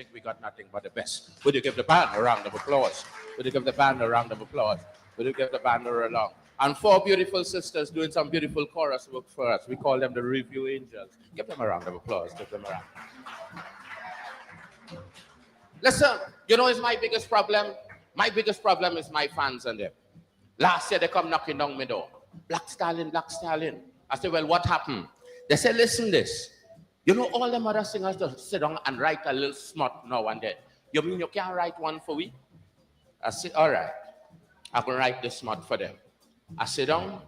think we got nothing but the best. Would you give the band a round of applause? Would you give the band a round of applause? Would you give the band a round? And 4 beautiful sisters doing some beautiful chorus work for us. We call them the Review Angels. Give them a round of applause. Give them a round. Listen, you know, it's my biggest problem. My biggest problem is my fans and them. Last year, they come knocking down my door. Black Stallion, Black Stallion. I said, well, what happened? They said, listen this. You know, all them other singers just sit down and write a little smut now and then. You mean you can't write one for me? I said, all right. I can write this smut for them. I sit down,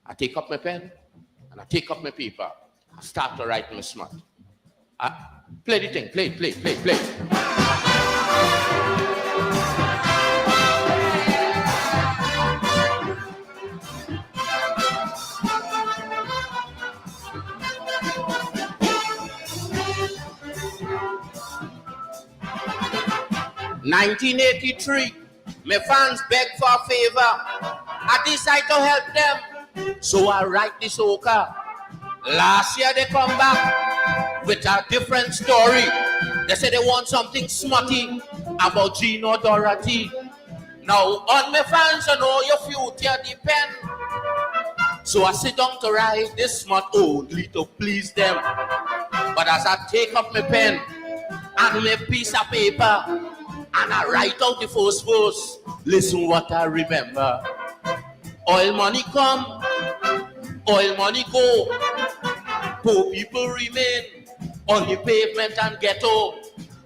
I take up my pen, and I take up my paper. I start to write my smut. Play the thing, play. 1983, my fans beg for a favor. I decide to help them, so I write this soca. Last year they come back with a different story. They say they want something smutty about Gino Dorothy. Now, on my fans, you know your future depend. So I sit down to write this smut only to please them. But as I take up my pen and my piece of paper, and I write out the first verse, listen what I remember. Oil money come, oil money go. Poor people remain on the pavement and ghetto.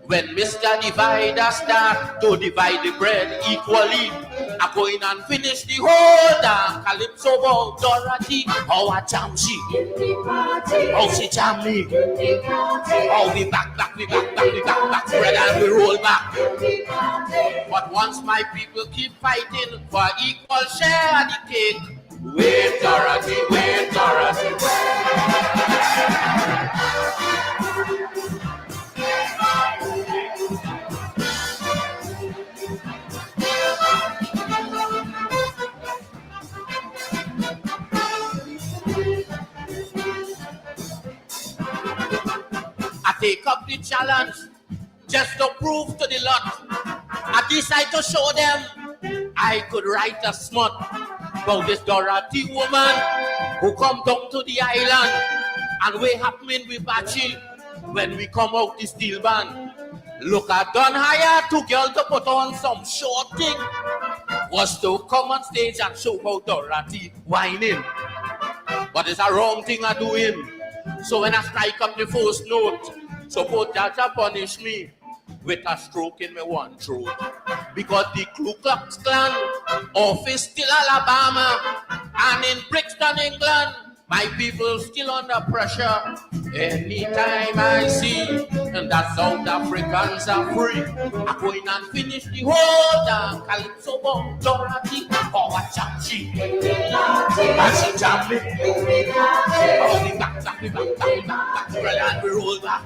When Mr. Divider start to divide the bread equally, I go in and finish the whole damn calypso about Dorothy. How I jam she, how she jam me. How we back, spread and we roll back. But once my people keep fighting for equal share of the cake, wait Dorothy, wait Dorothy, I take up the challenge just to prove to the lot. I decide to show them I could write a smut about this Dorothy woman who come down to the island and we happening with Bachi when we come out the steel band. Look, I done hire 2 girls to put on some short thing. Was to come on stage and show how Dorothy whining. But it's a wrong thing I doing. So when I strike up the first note, suppose Jaja punish me with a stroke in my one throat. Because the Ku Klux Klan office still Alabama, and in Brixton, England, my people still under pressure. Anytime I see that South Africans are free, I go in and finish the whole damn calypso about Dorothy. Oh, I jam she, and she jam me. Oh, we back, and we roll back.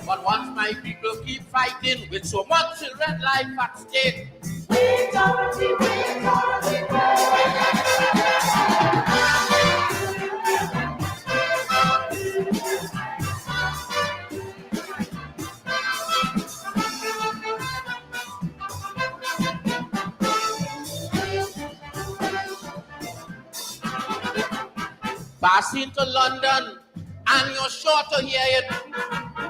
But once my people keep fighting with so much children life at stake, we Dorothy, passing to London, and you're sure to hear it.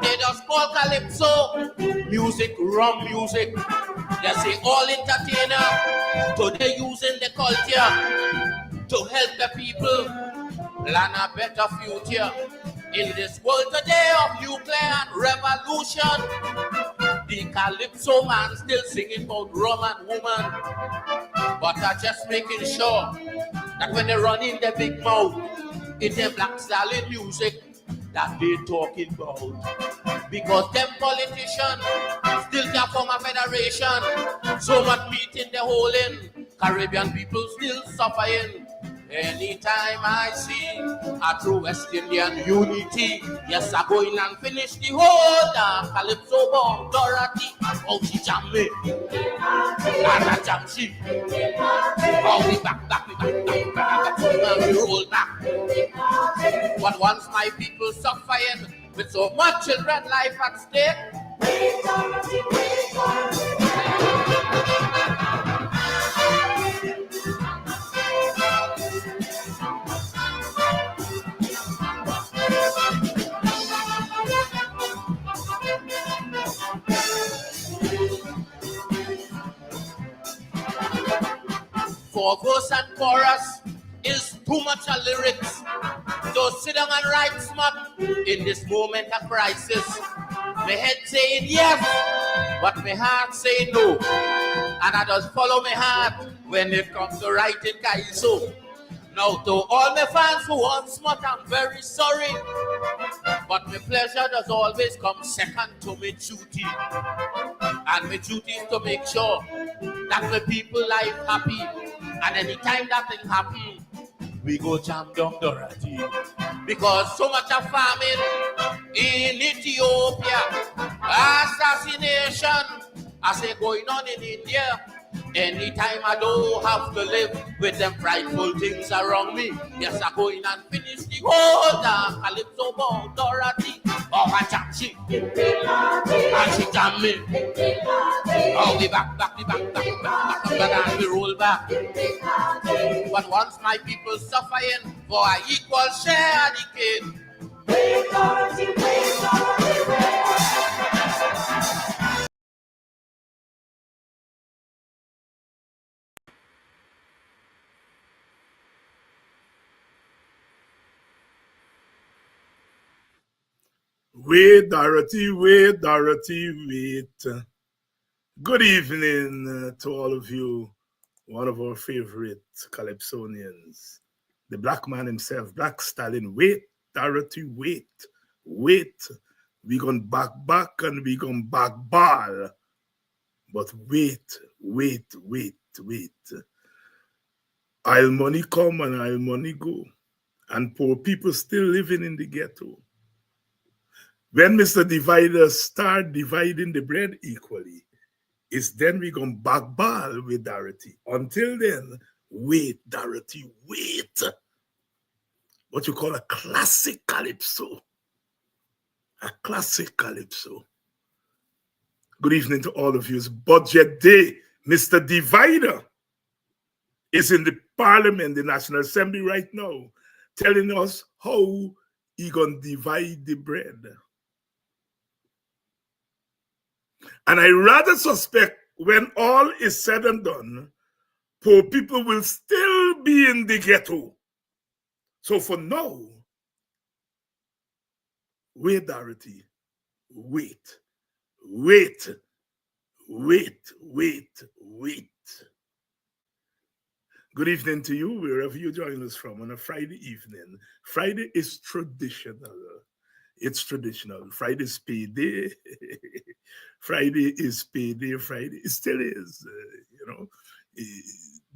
They just call calypso music, rum music. They say all entertainer today using the culture to help the people plan a better future. In this world today of nuclear and revolution, the calypso man still singing about rum and woman. But I'm just making sure that when they run in the big mouth, it's the Black Stallion music that they talking about. Because them politicians still can't form a federation. So much meat in the hole in Caribbean people still suffering. Anytime I see a true West Indian unity, yes, I go in and finish the whole damn calypso about Dorothy. Oh, she jam me, and I jam she. Oh, we back, and we roll back. But once my people suffering with so much children life at stake, For verse and chorus is too much of lyrics. So sit down and write smart in this moment of crisis. My head saying yes, but my heart saying no. And I just follow my heart when it comes to writing Kaiso. Now to all my fans who want smart, I'm very sorry. But my pleasure does always come second to my duty. And my duty is to make sure that the people life happy. And anytime that thing happen, we go jam down Dorothy. Because so much of famine in Ethiopia, assassination, I say going on in India. Anytime I don't have to live with them frightful things around me, yes, I go in and finish the whole damn Calypso ball, Dorothy. Oh, I jam she, and she jam me. Oh, we back, and we roll back. But once my people suffering for an equal share of the cake. Wait, Dorothy, wait, Dorothy, wait. Wait, Dorothy, wait, Dorothy, wait. Good evening to all of you, one of our favorite Calypsonians, the black man himself, Black Stallion. Wait, Dorothy, wait, wait. We gonna back and we gonna back ball. But wait. I'll money come and I'll money go. And poor people still living in the ghetto. When Mr. Divider start dividing the bread equally, it's then we gonna back ball with Dorothy. Until then, wait, Dorothy, wait. What you call a classic Calypso. A classic Calypso. Good evening to all of you. It's budget day. Mr. Divider is in the Parliament, the National Assembly right now, telling us how he gonna divide the bread. And I rather suspect when all is said and done, poor people will still be in the ghetto. So for now, wait, Dorothy, wait. Good evening to you, wherever you join us from on a Friday evening. Friday is traditional. It's traditional. Friday is payday. Friday is payday. Friday it still is.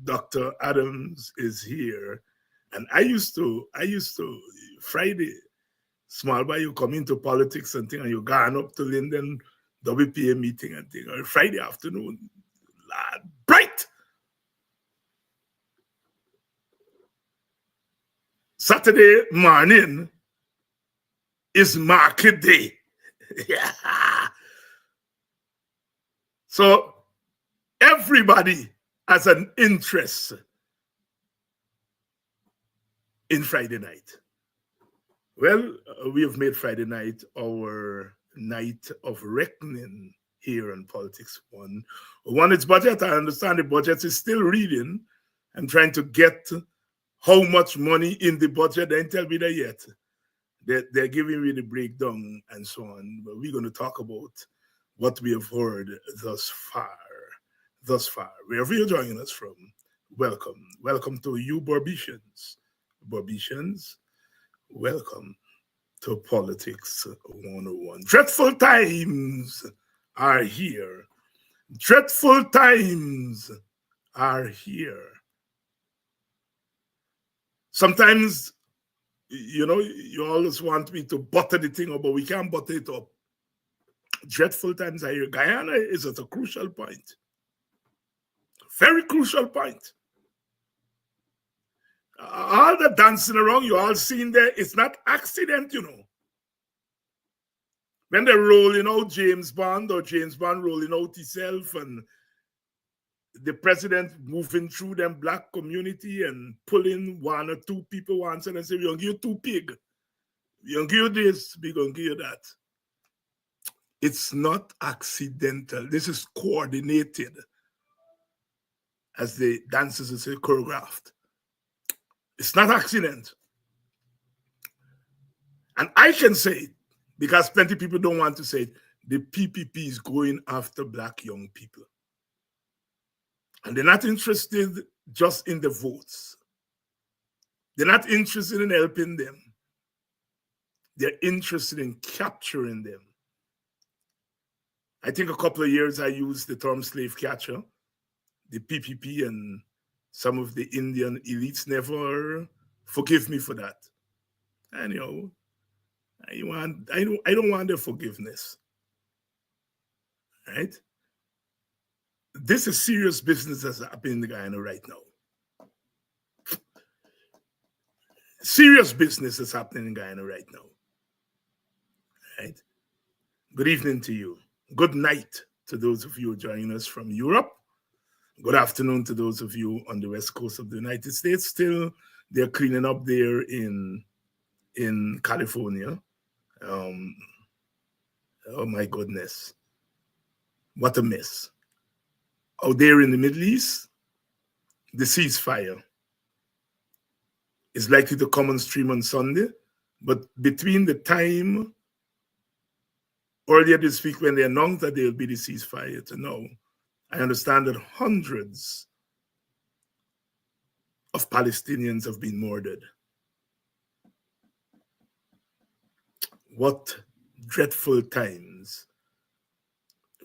Dr. Adams is here, and I used to Friday. Small boy, you come into politics and thing, and you gone up to Linden WPA meeting and thing. Or Friday afternoon, lad, bright. Saturday morning is market day. Yeah. So everybody has an interest in Friday night. Well, we have made Friday night our night of reckoning here on Politics One. One, it's budget. I understand the budget is still reading and trying to get how much money in the budget. They ain't tell me that yet. They're giving me the breakdown and so on. But we're going to talk about what we have heard thus far. Wherever you're joining us from, welcome. Welcome to you, Barbicians. Welcome to Politics 101. Dreadful times are here. Dreadful times are here. Sometimes, you always want me to butter the thing up, but we can't butter it up. Dreadful times are here. Guyana is at a crucial point. Very crucial point. All the dancing around you all seen there, it's not accident, When they're rolling out James Bond or James Bond rolling out himself and the president moving through them black community and pulling one or two people once and say, we're going to give you 2 pig. We're going to give you this, we're going to give you that. It's not accidental. This is coordinated, as the dancers would say, choreographed. It's not accident. And I can say it, because plenty of people don't want to say it, the PPP is going after black young people. And they're not interested just in the votes. They're not interested in helping them. They're interested in capturing them. I think a couple of years I used the term slave catcher. The PPP and some of the Indian elites never forgive me for that. And I don't want their forgiveness. Right? This is serious business that's happening in Guyana right now. Serious business is happening in Guyana right now. Right? Good evening to you. Good night to those of you joining us from Europe. Good afternoon to those of you on the west coast of the United States. Still, they're cleaning up there in California. Oh my goodness. What a mess. Out there in the Middle East, the ceasefire is likely to come on stream on Sunday, but between the time earlier this week when they announced that there will be the ceasefire to now, I understand that hundreds of Palestinians have been murdered. What dreadful times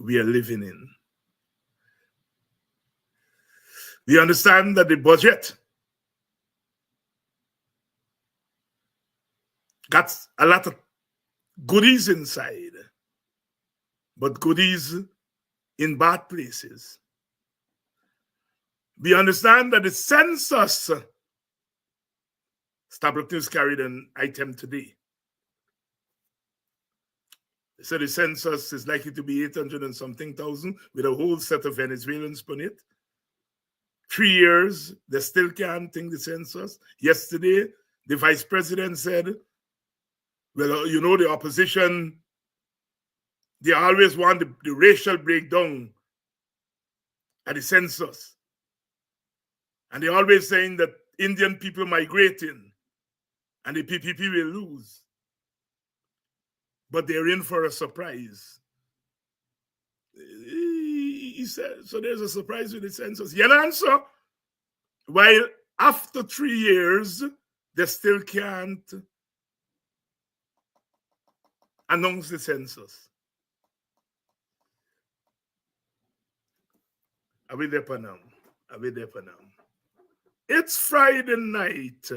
we are living in. We understand that the budget got a lot of goodies inside, but goodies in bad places. We understand that the census, Stabrook News carried an item today. They said the census is likely to be 800 and something thousand with a whole set of Venezuelans on it. 3 years, they still can't think the census. Yesterday, the vice president said, well, the opposition, they always want the racial breakdown at the census. And they're always saying that Indian people migrating and the PPP will lose. But they're in for a surprise. He said, so there's a surprise with the census. He answer, while after 3 years, they still can't announce the census. Are we there for now? It's Friday night.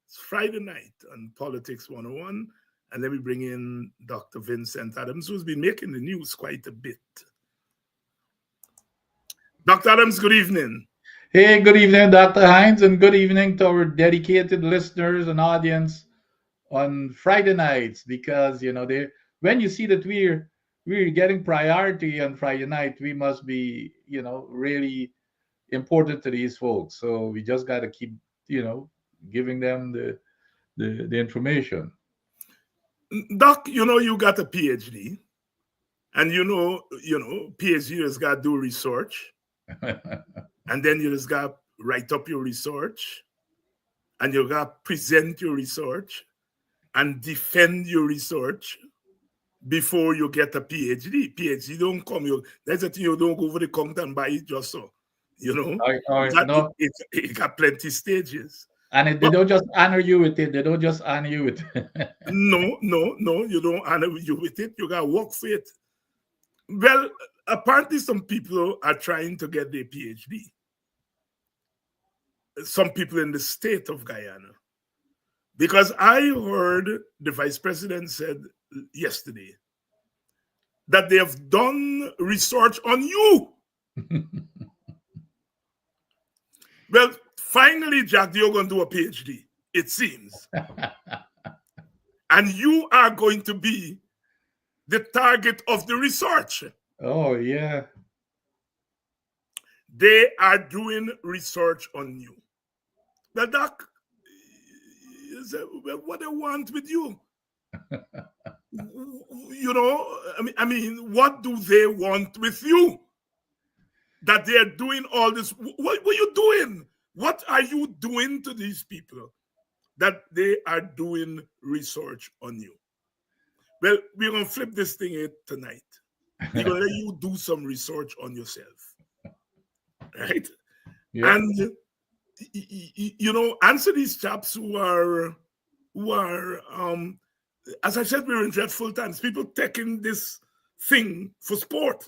It's Friday night on Politics 101. And let me bring in Dr. Vincent Adams, who's been making the news quite a bit. Dr. Adams, good evening. Hey, good evening, Dr. Hines, and good evening to our dedicated listeners and audience on Friday nights, because, when you see that we're getting priority on Friday night, we must be, really important to these folks. So we just got to keep, giving them the information. Doc, you got a PhD, and PhD has got to do research, and then you just got to write up your research, and you got to present your research and defend your research before you get a PhD. PhD don't come, that's the thing, you don't go over the counter and buy it just so, it got plenty stages. And they don't just honor you with it. No, you don't honor you with it. You got to work for it. Well, apparently some people are trying to get their PhD. Some people in the state of Guyana. Because I heard the vice president said yesterday that they have done research on you. Well, finally, Jack, you're going to do a PhD, it seems. And you are going to be the target of the research. Oh, yeah. They are doing research on you. The doc, well, what they want with you? You know, I mean, what do they want with you? That they are doing all this. What were you doing? What are you doing to these people that they are doing research on you? Well, we're going to flip this thing tonight. We're going to let you do some research on yourself. Right? Yeah. And, you know, answer these chaps who are, as I said, we're in dreadful times. People taking this thing for sport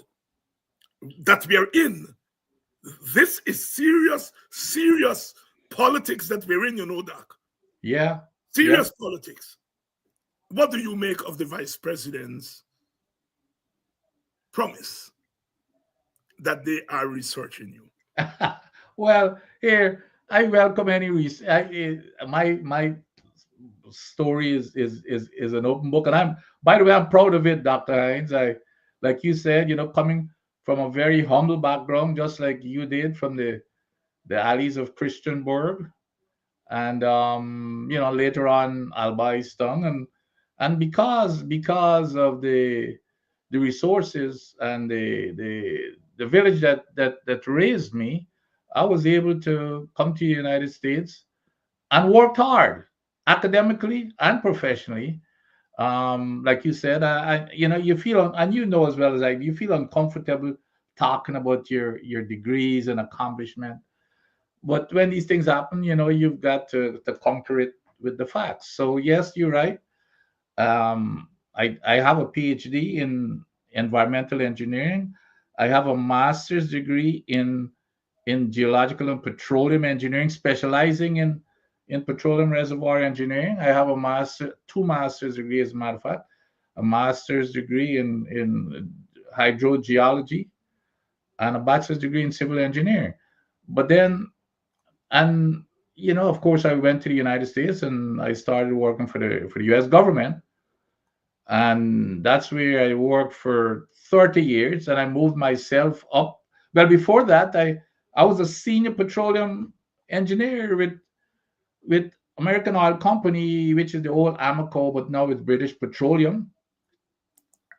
that we are in. This is serious politics that we're in, you know, Doc. Yeah. Serious politics. What do you make of the vice president's promise that they are researching you? Well, here I welcome any my story is an open book, and by the way, I'm proud of it, Dr. Hines. I, like you said, you know, coming from a very humble background, just like you did from the alleys of Christianburg, and you know, later on Albai Stung, and because of the resources and the village that raised me, I was able to come to the United States and worked hard academically and professionally. Like you said, you know, you feel, and you know as well as I, you feel uncomfortable talking about your degrees and accomplishment. But when these things happen, you know, you've got to conquer it with the facts. So yes, you're right. I have a PhD in environmental engineering. I have a master's degree in geological and petroleum engineering, specializing in petroleum reservoir engineering. I have two master's degrees, as a matter of fact, a master's degree in hydrogeology and a bachelor's degree in civil engineering. But then, and you know, of course, I went to the United States and I started working for the U.S. government, and that's where I worked for 30 years, and I moved myself up. Well, before that, I was a senior petroleum engineer with American Oil Company, which is the old Amoco, but now it's British Petroleum,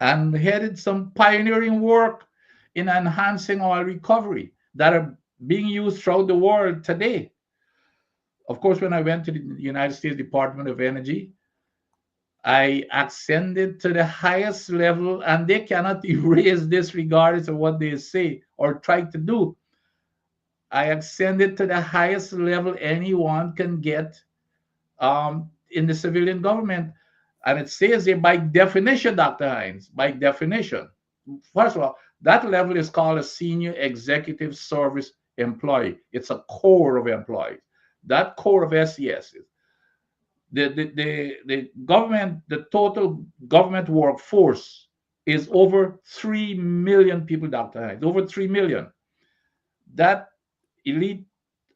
and headed some pioneering work in enhancing oil recovery that are being used throughout the world today. Of course, when I went to the United States Department of Energy, I ascended to the highest level, and they cannot erase this regardless of what they say or try to do. I ascended to the highest level anyone can get in the civilian government. And it says here, by definition, Dr. Hines, by definition, first of all, that level is called a senior executive service employee. It's a core of employees. That core of SES is the government, the total government workforce is over 3 million people, Dr. Hines, over 3 million. That elite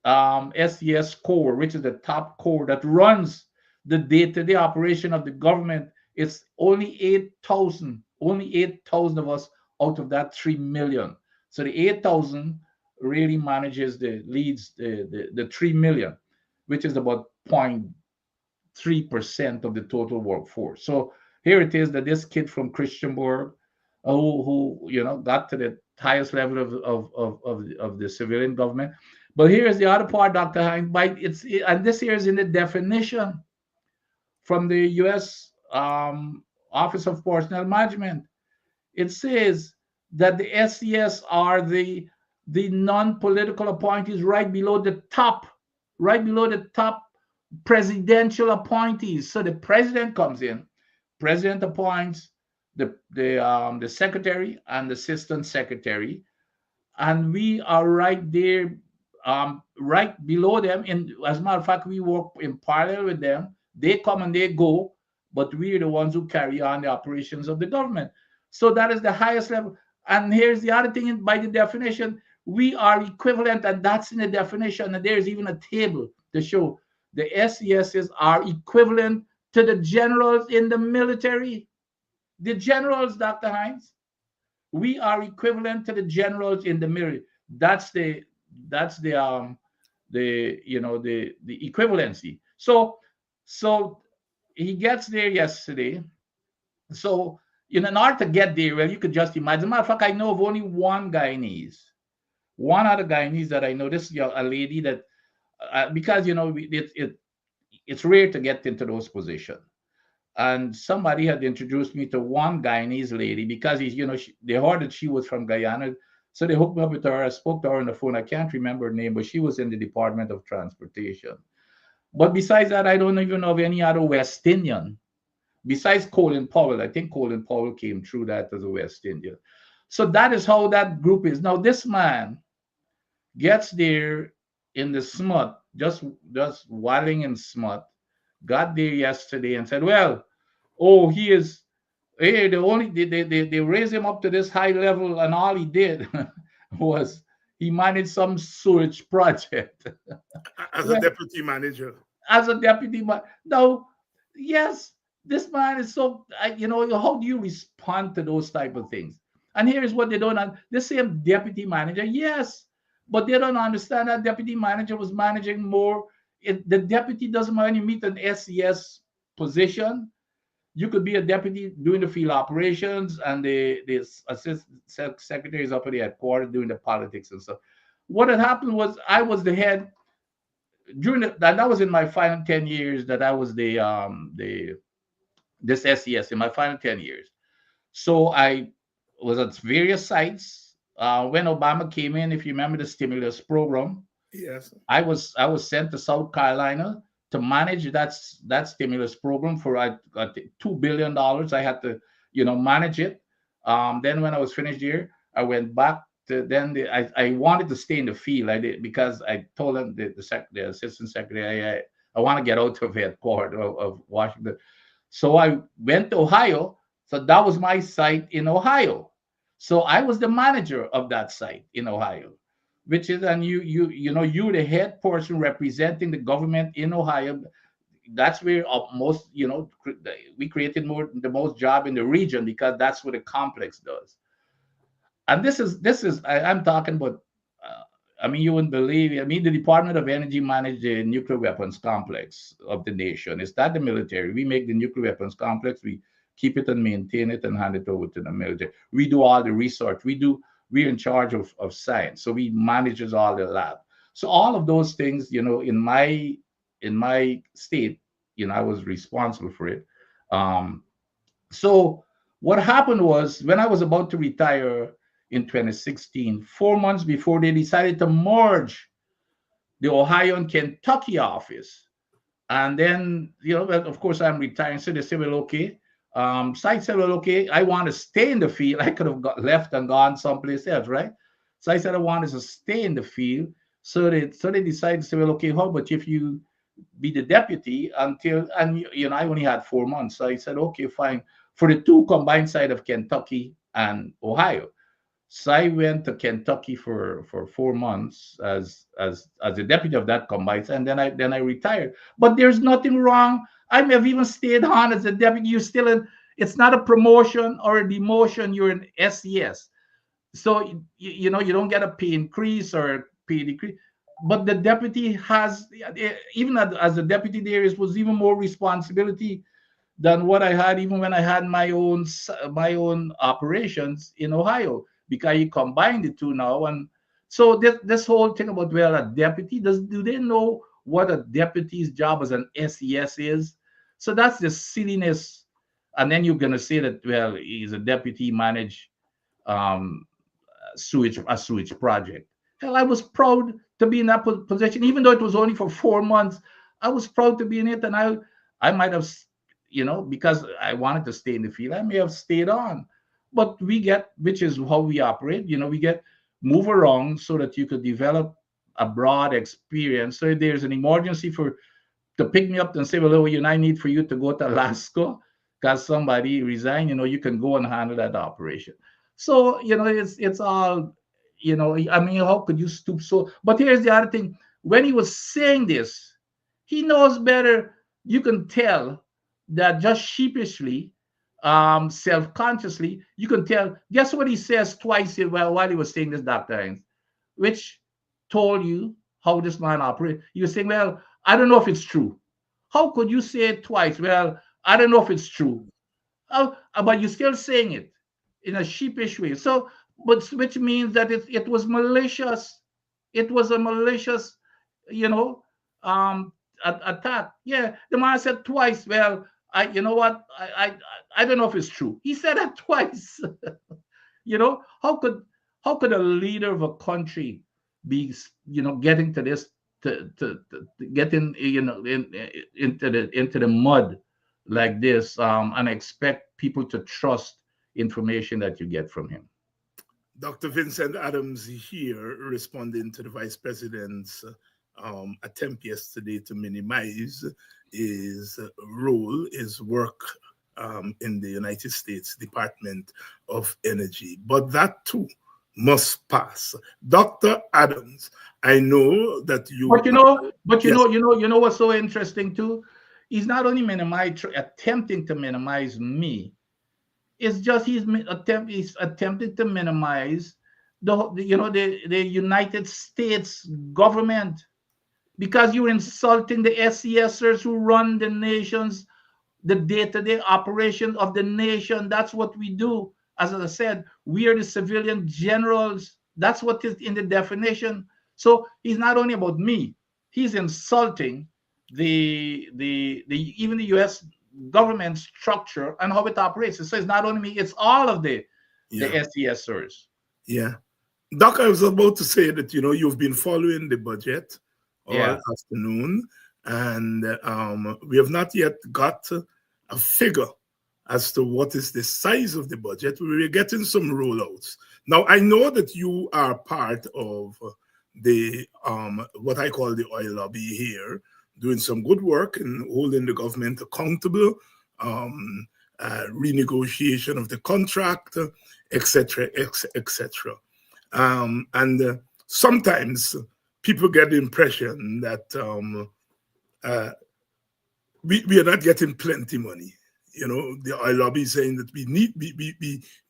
SES core, which is the top core that runs the day-to-day operation of the government, it's only 8,000 of us out of that 3 million. So the 8,000 really leads the 3 million, which is about 0.3% of the total workforce. So here it is that this kid from Christianburg, who you know got to the highest level of the civilian government. But here's the other part, Dr. Hines. And this here is in the definition from the U.S. Office of Personnel Management. It says that the SES are the non-political appointees right below the top presidential appointees. So the president comes in, president appoints the secretary and the assistant secretary, and we are right there, right below them. And as a matter of fact, we work in parallel with them. They come and they go, but we're the ones who carry on the operations of the government. So that is the highest level. And here's the other thing: by the definition, we are equivalent, and that's in the definition. And there's even a table to show the SESs are equivalent to the generals in the military. The generals, Dr. Hines, we are equivalent to the generals in the military. That's the the equivalency. So he gets there yesterday. So in order to get there, well, you could just imagine. As a matter of fact, I know of only one Guyanese, one other Guyanese that I know. This is a lady that because it's rare to get into those positions. And somebody had introduced me to one Guyanese lady because they heard that she was from Guyana. So they hooked me up with her. I spoke to her on the phone. I can't remember her name, but she was in the Department of Transportation. But besides that, I don't even know of any other West Indian besides Colin Powell. I think Colin Powell came through that as a West Indian. So that is how that group is. Now, this man gets there in the smut, just waddling in smut, got there yesterday and said, well, oh, he is, hey, they raised him up to this high level, and all he did was he managed some sewage project. As a deputy manager. As a deputy man. Now, yes, this man is so, how do you respond to those type of things? And here is what they don't, the same deputy manager, yes, but they don't understand that deputy manager was managing more. The deputy doesn't mind you meet an SES position. You could be a deputy doing the field operations, and the assistant secretaries up at the headquarters doing the politics and stuff. What had happened was I was the head during that was in my final 10 years that I was this SES in my final 10 years. So I was at various sites. When Obama came in, if you remember the stimulus program, yes, I was sent to South Carolina to manage that stimulus program for $2 billion. I had to, manage it. Then when I was finished here, I went back to I wanted to stay in the field. I did because I told them the assistant secretary I want to get out of headquarters of Washington. So I went to Ohio. So that was my site in Ohio. So I was the manager of that site in Ohio, which is, and you're the head person representing the government in Ohio. That's where most, we created the most job in the region because that's what the complex does. And this is I'm talking about. You wouldn't believe it. The Department of Energy managed the nuclear weapons complex of the nation. It's not the military. We make the nuclear weapons complex. We keep it and maintain it and hand it over to the military. We do all the research. We're in charge of science. So we manages all the lab. So all of those things, in my state, I was responsible for it. So what happened was when I was about to retire in 2016, 4 months before, they decided to merge the Ohio and Kentucky office. And then, of course, I'm retiring. So they said, well, okay. So I said, well, okay, I want to stay in the field. I could have left and gone someplace else, right? So I said, I wanted to stay in the field. So they decided to say, well, okay, how about if you be the deputy until, and I only had 4 months. So I said, okay, fine. For the two combined side of Kentucky and Ohio. So I went to Kentucky for 4 months as a deputy of that combined, and then I retired. But there's nothing wrong. I may have even stayed on as a deputy. You're still in. It's not a promotion or a demotion. You're an SES, so you don't get a pay increase or a pay decrease. But the deputy has, even as a deputy, there was even more responsibility than what I had even when I had my own operations in Ohio, because you combine the two now. And so this whole thing about, well, a deputy, do they know what a deputy's job as an SES is? So that's the silliness. And then you're going to say that, well, he's a deputy manage a sewage project. Hell, I was proud to be in that position, even though it was only for 4 months. I was proud to be in it, and I might have, because I wanted to stay in the field, I may have stayed on. But which is how we operate, we move around so that you could develop a broad experience. So if there's an emergency to pick me up and say, well, I need for you to go to Alaska because somebody resigned, you can go and handle that operation. So, it's all, how could you stoop so? But here's the other thing. When he was saying this, he knows better. You can tell that just sheepishly self-consciously, you can tell. Guess what he says twice while he was saying this, Dr. Hines, which told you how this man operates. He was saying, well, I don't know if it's true. How could you say it twice? Well, I don't know if it's true. But you're still saying it in a sheepish way. So, but which means that it was malicious. It was a malicious, you know, attack. Yeah, the man said twice. Well, you know what? I don't know if it's true. He said that twice. You know, how could a leader of a country be, you know, getting to this to get in, you know, into the mud like this, and expect people to trust information that you get from him? Dr. Vincent Adams here, responding to the Vice President's attempt yesterday to minimize his role, his work in the United States Department of Energy. But that too must pass. Dr. Adams, I know that you. But you know what's so interesting too? He's not only attempting to minimize me. It's just he's attempting to minimize the United States government, because you're insulting the SCSers who run the day-to-day operation of the nation. That's what we do. As I said, we are the civilian generals. That's what is in the definition. So he's not only about me, he's insulting the even the U.S. government structure and how it operates. So it's not only me, it's all of the SCSers. Yeah. Doc, I was about to say that, you know, you've been following the budget all afternoon, and we have not yet got a figure as to what is the size of the budget. We were getting some rollouts. Now, I know that you are part of the what I call the oil lobby here, doing some good work in holding the government accountable, renegotiation of the contract, etc., etc. And sometimes people get the impression that we are not getting plenty money. You know, the oil lobby is saying that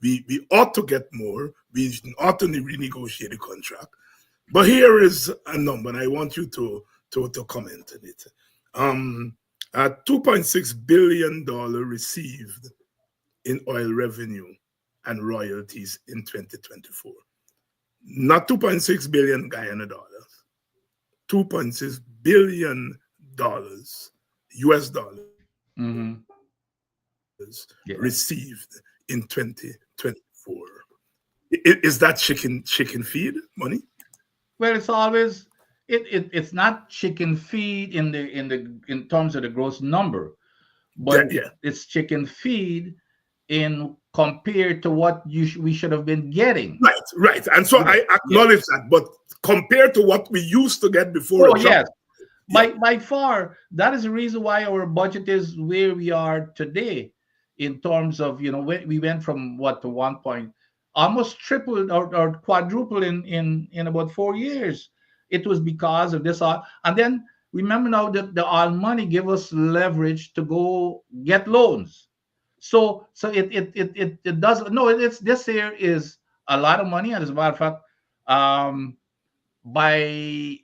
we ought to get more. We ought to renegotiate the contract. But here is a number, and I want you to comment on it. $2.6 billion received in oil revenue and royalties in 2024. Not 2.6 billion Guyana dollars, $2.6 billion US dollars received in 2024. Is that chicken feed money? Well, it's always it's not chicken feed in terms of the gross number, but it's chicken feed in compared to what we should have been getting. Right. And so I acknowledge that, but compared to what we used to get before. Oh, yes. By far, that is the reason why our budget is where we are today, in terms of, you know, we went from what to 1 point, almost tripled or quadrupled in about 4 years. It was because of this. And then remember now that the oil money give us leverage to go get loans. So it does. No, it's this year is a lot of money. And as a matter of fact,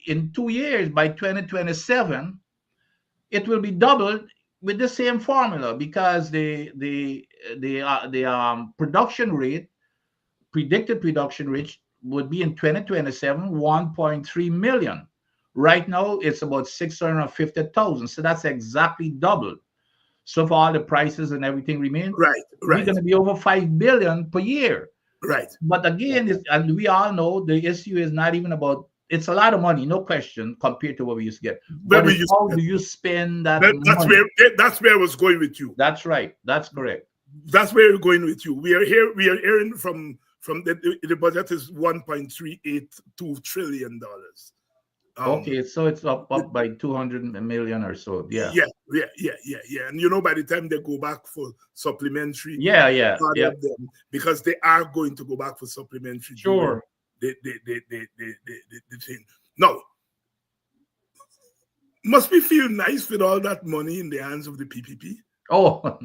in 2 years, by 2027, it will be doubled with the same formula, because the predicted production rate would be in 2027 1.3 million. Right now it's about 650,000, so that's exactly doubled. So if all the prices and everything remain, we're going to be over 5 billion per year. Right. But again, and we all know the issue is not even about, it's a lot of money, no question, compared to what we used to get. But how do you spend that money? That's where I was going with you. That's right. That's correct. That's where we're going with you. We are hearing from the budget is $1.382 trillion. Okay, so it's up by 200 million or so. Yeah. And you know, by the time they go back for supplementary, because they are going to go back for supplementary. Sure. The thing. Now, must we feel nice with all that money in the hands of the PPP? Oh,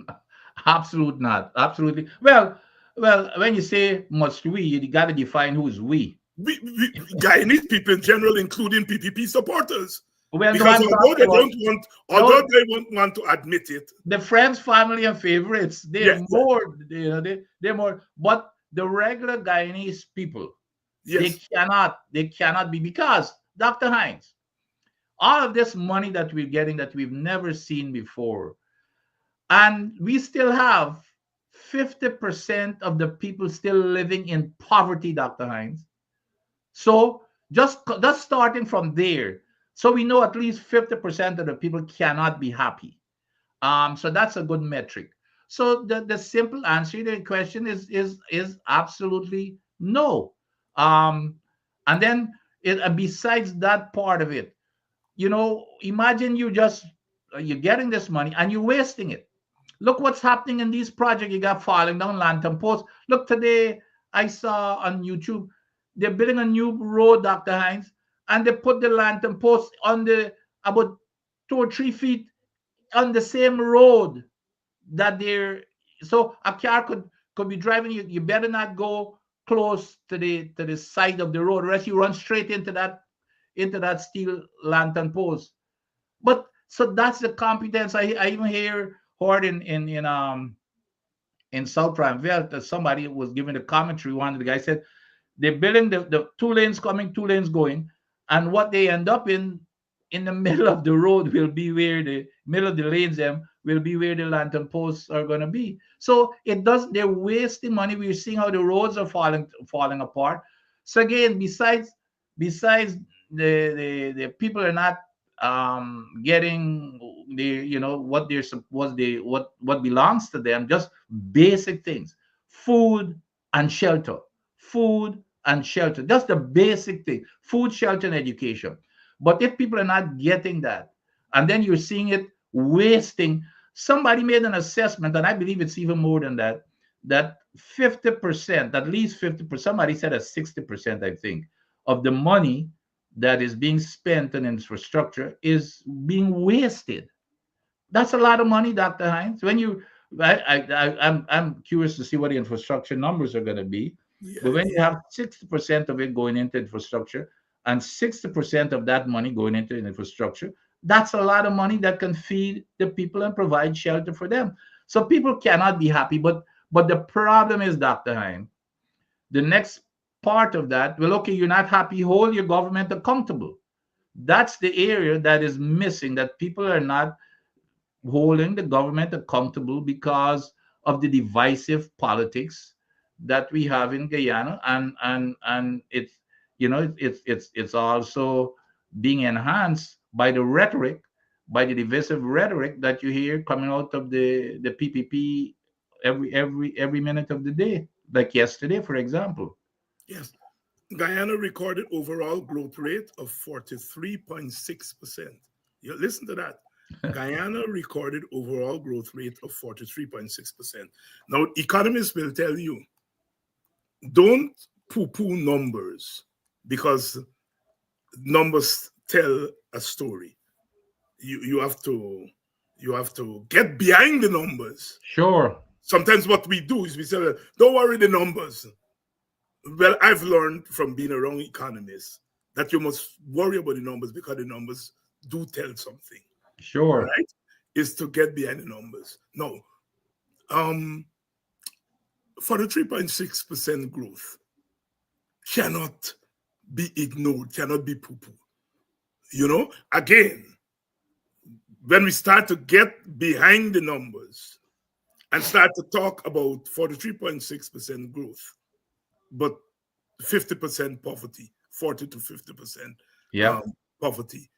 Absolute not. Absolutely. Well, when you say must we, you got to define who's we. Guyanese people in general, including PPP supporters, Well, no, because I'm talking about although no, they won't want to admit it, the friends, family, and favorites. They're yes, more, they're more. But the regular Guyanese people, yes, they cannot be, because Dr. Hines, all of this money that we're getting that we've never seen before, and we still have 50% of the people still living in poverty, Dr. Hines. So just starting from there, so we know at least 50% of the people cannot be happy. So that's a good metric. So the simple answer to the question is absolutely no. Um, and then besides that part of it, imagine you're getting this money and you're wasting it. Look what's happening in these projects. You got falling down lantern posts. Look, today I saw on YouTube they're building a new road, Dr. Hines, and they put the lantern posts on the about 2 or 3 feet on the same road that they're, so a car could be driving. You better not go close to the side of the road, or else you run straight into that steel lantern post. But so that's the competence. I even hear heard in South Prineville that somebody was giving the commentary. One of the guys said they're building the 2 lanes coming, 2 lanes going, and what they end up in the middle of the road will be where the middle of the lanes them will be where the lantern posts are going to be. So it does, they're wasting money. We're seeing how the roads are falling apart. So again, besides the people are not getting the what they're what belongs to them, just basic things, food and shelter, food and shelter, just the basic thing, food, shelter, and education. But if people are not getting that, and then you're seeing it wasting, somebody made an assessment, and I believe it's even more than that, that 50%, at least 50%, somebody said a 60%, I think, of the money that is being spent on infrastructure is being wasted. That's a lot of money, Dr. Hines. When you, I'm curious to see what the infrastructure numbers are going to be. yeah, But when you yeah. have 60% of it going into infrastructure and 60% of that money going into infrastructure, that's a lot of money that can feed the people and provide shelter for them. So people cannot be happy. But the problem is, Dr. Hines, the next part of that, well, okay, you're not happy, hold your government accountable. That's the area that is missing, that people are not holding the government accountable because of the divisive politics that we have in Guyana, and it's it's also being enhanced by the rhetoric, by the divisive rhetoric that you hear coming out of the PPP every minute of the day, like yesterday, for example. Yes. Guyana recorded overall growth rate of 43.6%. You listen to that. Guyana recorded overall growth rate of 43.6%. Now, economists will tell you, don't poo-poo numbers, because numbers tell a story. You have to get behind the numbers. Sure. Sometimes what we do is we say, don't worry the numbers. Well, I've learned from being around economists that you must worry about the numbers, because the numbers do tell something. All Sure. right? Is to get behind the numbers. No. For the 3.6% growth cannot be ignored, cannot be poo-poo. Again, when we start to get behind the numbers and start to talk about 43.6% growth, but 50% poverty, 40 to 50% Yep. poverty,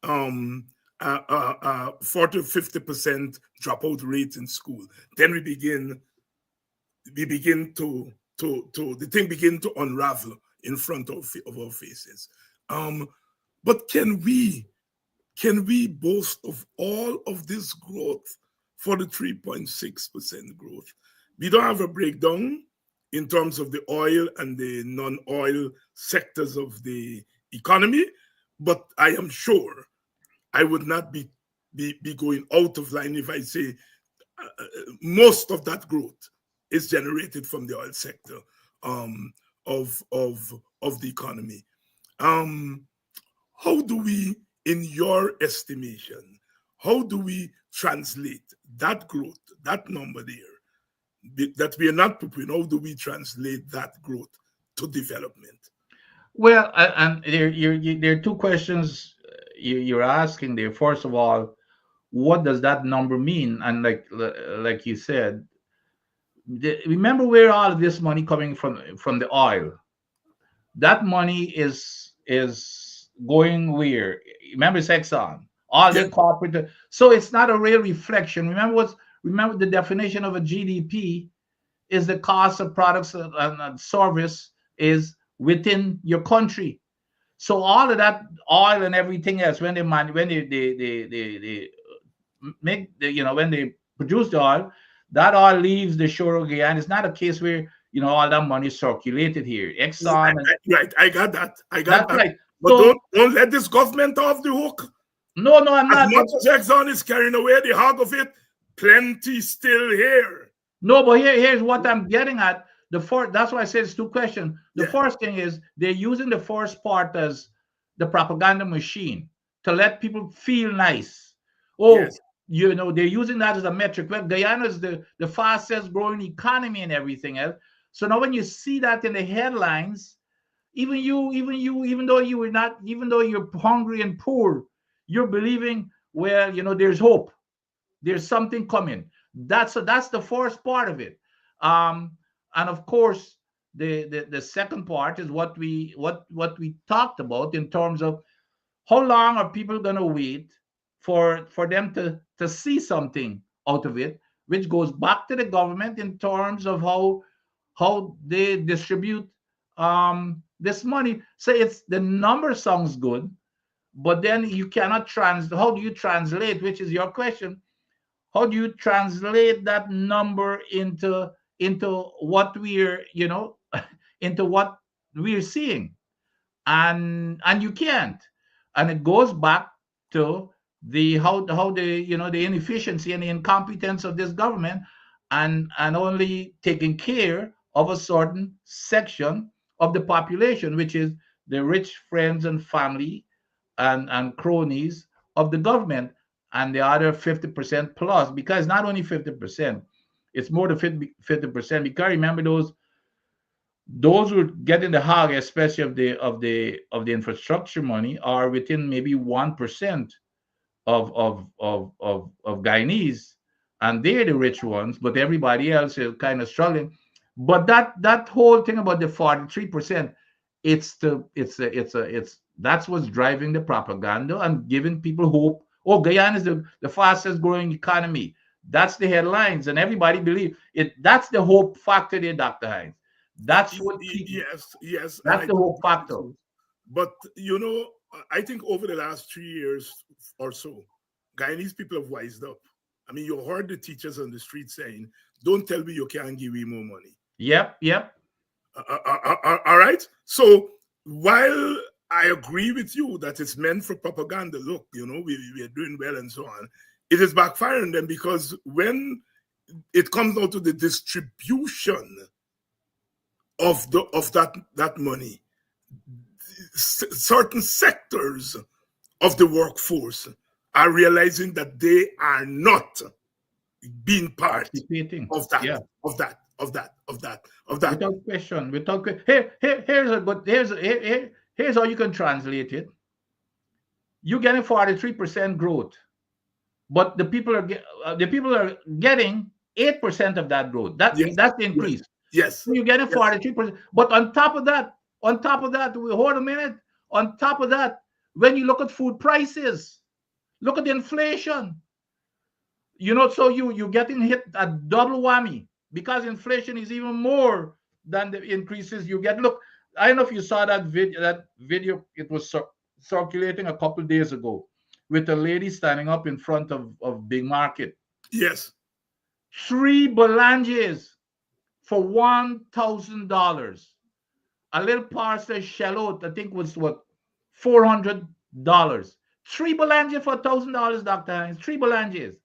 40 to 50% dropout rate in school. Then we begin to the thing begin to unravel in front of our faces. But can we boast of all of this growth for the 3.6% growth? We don't have a breakdown in terms of the oil and the non-oil sectors of the economy, but I am sure I would not be going out of line if I say most of that growth is generated from the oil sector um, of the economy. Um, how do we, in your estimation, how do we translate that growth, that number there, that we are not preparing? How do we translate that growth to development? Well, and there are two questions you're asking there. First of all, what does that number mean? And like you said, remember where all of this money coming from the oil. That money is going where? Remember, it's Exxon, all Yeah, the corporate. So it's not a real reflection. Remember the definition of a GDP is the cost of products and service is within your country. So all of that oil and everything else, when they make the, when they produce the oil, that oil leaves the shore of Guyana. It's not a case where all that money is circulated here. Exxon, and right. I got that. I got that's that. right. But So don't let this government off the hook. no, I'm As not. much as Exxon is carrying away the hog of it, plenty still here. No, but here's what I'm getting at. That's why I said it's two questions. The Yeah. first thing is they're using the first part as the propaganda machine to let people feel nice. Oh, Yes. they're using that as a metric. Well, Guyana is the fastest growing economy and everything else. So now when you see that in the headlines, even though you were not, even though you're hungry and poor, you're believing, well, there's hope. There's something coming. That's the first part of it. And of course, the second part is what we talked about in terms of how long are people going to wait for them to see something out of it, which goes back to the government in terms of how they distribute this money. So it's the number sounds good, but then you cannot how do you translate, which is your question, how do you translate that number into what we're into what we're seeing? And you can't. And it goes back to the how the the inefficiency and the incompetence of this government, and only taking care of a certain section of the population, which is the rich friends and family and cronies of the government, and the other 50% plus, because not only 50%, it's more than 50%. Because remember, those who get in the hog, especially of the infrastructure money, are within maybe 1% of Guyanese, and they're the rich ones, but everybody else is kind of struggling. But that whole thing about the 43%, it's that's what's driving the propaganda and giving people hope. Oh, Guyana is the fastest growing economy. That's the headlines, and everybody believe it. That's the hope factor there, Dr. Hines. That's what Yes, and that's I the think hope factor. so. But I think over the last 3 years or so, Guyanese people have wised up. I mean, you heard the teachers on the street saying, "Don't tell me you can't give me more money." Yep. All right. So while I agree with you that it's meant for propaganda, look, we are doing well and so on, it is backfiring them, because when it comes down to the distribution of that money, certain sectors of the workforce are realizing that they are not being part Participating. of that, Yeah. of that. Without question. Here's how you can translate it. You're getting 43% growth, but the people are getting 8% of that growth. That's Yes, the increase. yes, So you're getting yes. 43%. But on top of that, hold a minute. On top of that, when you look at food prices, look at the inflation. So you're getting hit a double whammy, because inflation is even more than the increases you get. Look, I don't know if you saw that video. It was circulating a couple days ago, with a lady standing up in front of Big Market. Yes. 3 belanges for $1,000. A little parcel of shallot, I think, was what, $400. 3 belanges for $1,000, Dr. Hines. 3 belanges.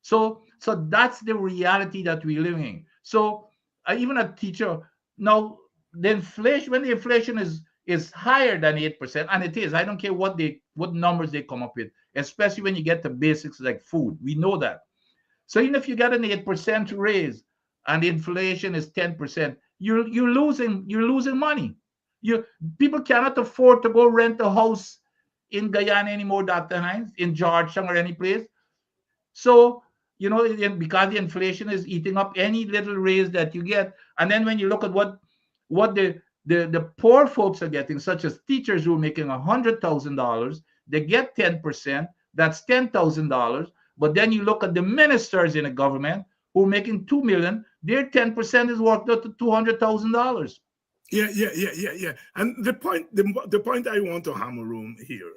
So So that's the reality that we're living in. So even a teacher now, the inflation, when the inflation is higher than 8%, and it is, I don't care what numbers they come up with, especially when you get to basics like food. We know that. So even if you get an 8% raise and the inflation is 10%, you're losing money. You People cannot afford to go rent a house in Guyana anymore, Dr. Hines, in Georgetown or any place. So, because the inflation is eating up any little raise that you get. And then when you look at what the poor folks are getting, such as teachers who are making $100,000, they get 10%. That's $10,000. But then you look at the ministers in the government who are making $2 million, their 10% is worth out to $200,000. Yeah. And the point I want to hammer home here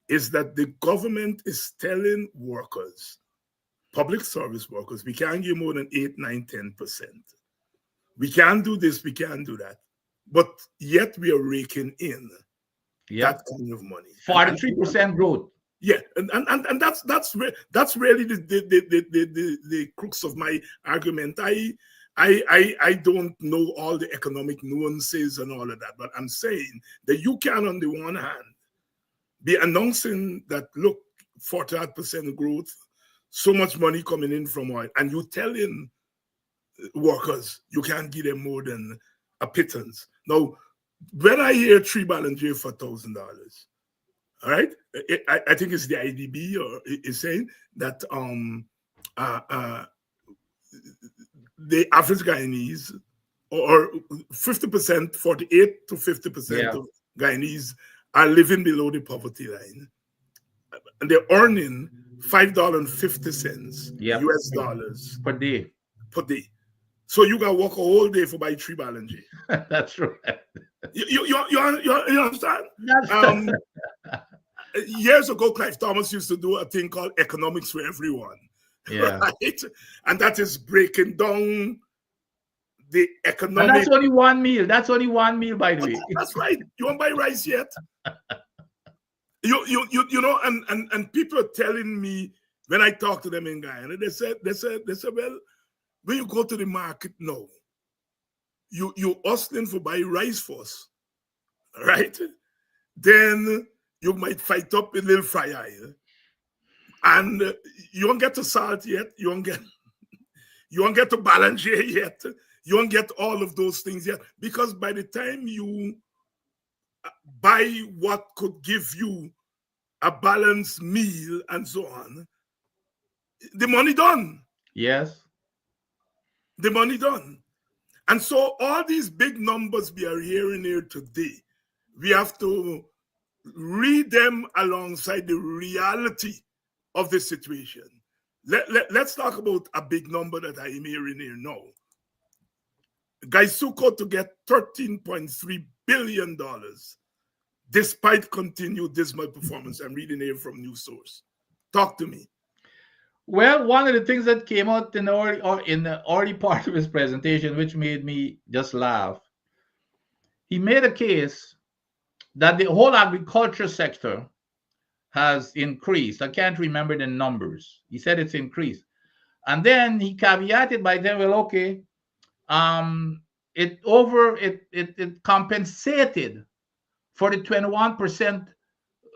is that the government is telling workers, public service workers, we can't give more than 8, 9, 10%. We can't do this, we can't do that. But yet we are raking in that kind of money. 43% growth. Yeah, and that's really the crux of my argument. I don't know all the economic nuances and all of that, but I'm saying that you can, on the one hand, be announcing that, look, 48% growth, so much money coming in from oil, and you telling workers you can't give them more than a pittance. Now, when I hear Tree Ballinger for $1,000, all right, I think it's the IDB or is saying that the average Guyanese, or 50%, 48 to 50% of Guyanese are living below the poverty line, and they're earning $5.50 US dollars per day. So you gotta work a whole day for buy Tree Ballinger. That's right. You understand? Years ago, Clive Thomas used to do a thing called Economics for Everyone. Yeah. Right? And that is breaking down the economic. And that's only one meal. That's only one meal, by the way. That's right. You won't buy rice yet. You know, and people are telling me when I talk to them in Guyana, they said, well, when you go to the market now, you hustling for buy rice first, right? Then you might fight up a little fry oil, and you won't get to salt yet. You won't get to Ballinger yet. You won't get all of those things yet, because by the time you buy what could give you a balanced meal and so on, the money done. Yes. The money done. And so all these big numbers we are hearing here today, we have to read them alongside the reality of the situation. Let's talk about a big number that I am hearing here now. Gaisuco to get $13.3 billion despite continued dismal performance. I'm reading here from News Source. Talk to me. Well, one of the things that came out in the early part of his presentation, which made me just laugh, he made a case that the whole agriculture sector has increased. I can't remember the numbers. He said it's increased. And then he caveated by saying, well, okay, it compensated for the 21%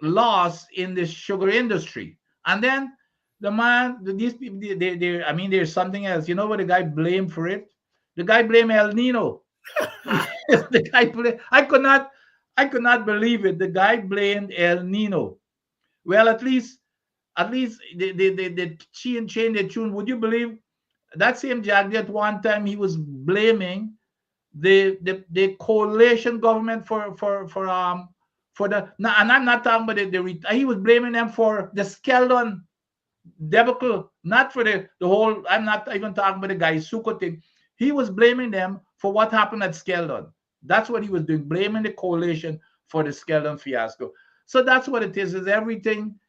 loss in the sugar industry. And then the man, these people, there's something else. You know what the guy blamed for it? The guy blamed El Nino. The guy blamed, I could not believe it. The guy blamed El Nino. Well, at least they changed the tune. Would you believe that same Jagdi at one time he was blaming the coalition government for the, and I'm not talking about he was blaming them for the Skeldon debacle, not for the whole. I'm not even talking about the Gaisuco thing. He was blaming them for what happened at Skeldon. That's what he was doing, blaming the coalition for the Skeldon fiasco. So that's what it is everything.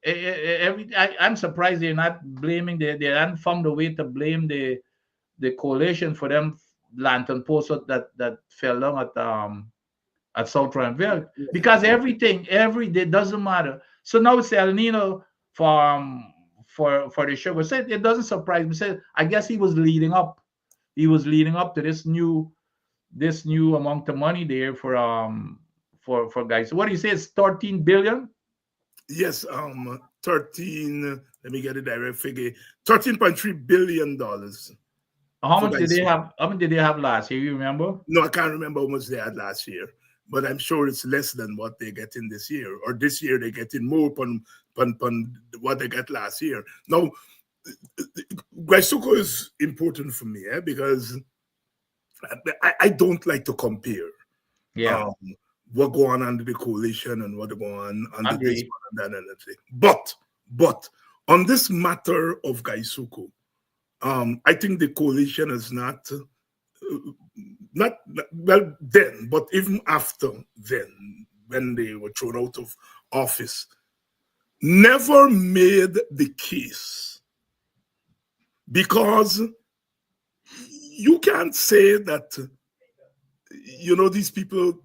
I'm surprised they're not blaming. They haven't found a way to blame the coalition for them lantern posts that fell down at South Ranville, because every day doesn't matter. So now it's El Nino for the sugar. So it doesn't surprise me. So I guess he was leading up. He was leading up to this new amount of money there for guys. So what do you say? It's 13 billion. Yes, 13, let me get a direct figure, $13.3 billion How for much did they Gaisuku. have? How much did they have last year? You remember? No, I can't remember how much they had last year, but I'm sure it's less than what they get in this year. Or this year they get in more upon what they get last year. Now, Gaisuku is important for me because I don't like to compare Yeah, what go on under the coalition and what go on under this agree. one and that and that thing. But on this matter of Gaisuku, I think the coalition is not well then, but even after then, when they were thrown out of office, never made the case, because you can't say that these people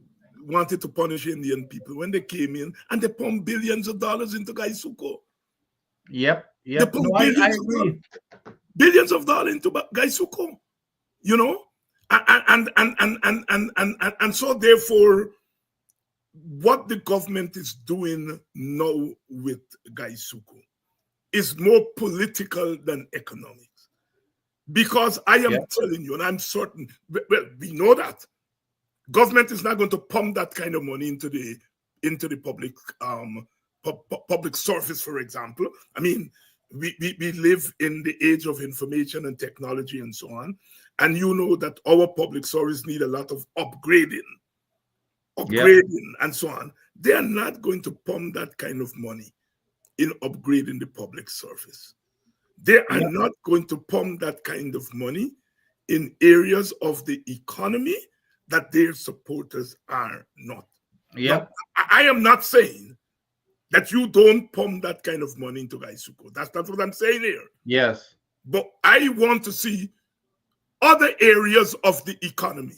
wanted to punish Indian people when they came in and they pumped billions of dollars into Gaisuko. Yep, They yep. No, pumped I agree. billions of dollars into Gaisuko. You know, and so therefore, what the government is doing now with Gaisuku is more political than economics. Because I am telling you, and I'm certain, well, we know that government is not going to pump that kind of money into the public public service, for example. I mean, we live in the age of information and technology and so on, and you know that our public service need a lot of upgrading and so on. They are not going to pump that kind of money in upgrading the public service. They are not going to pump that kind of money in areas of the economy that their supporters are not. Yep. Now, I am not saying that you don't pump that kind of money into Gaisuko. That's not what I'm saying here. Yes. But I want to see other areas of the economy.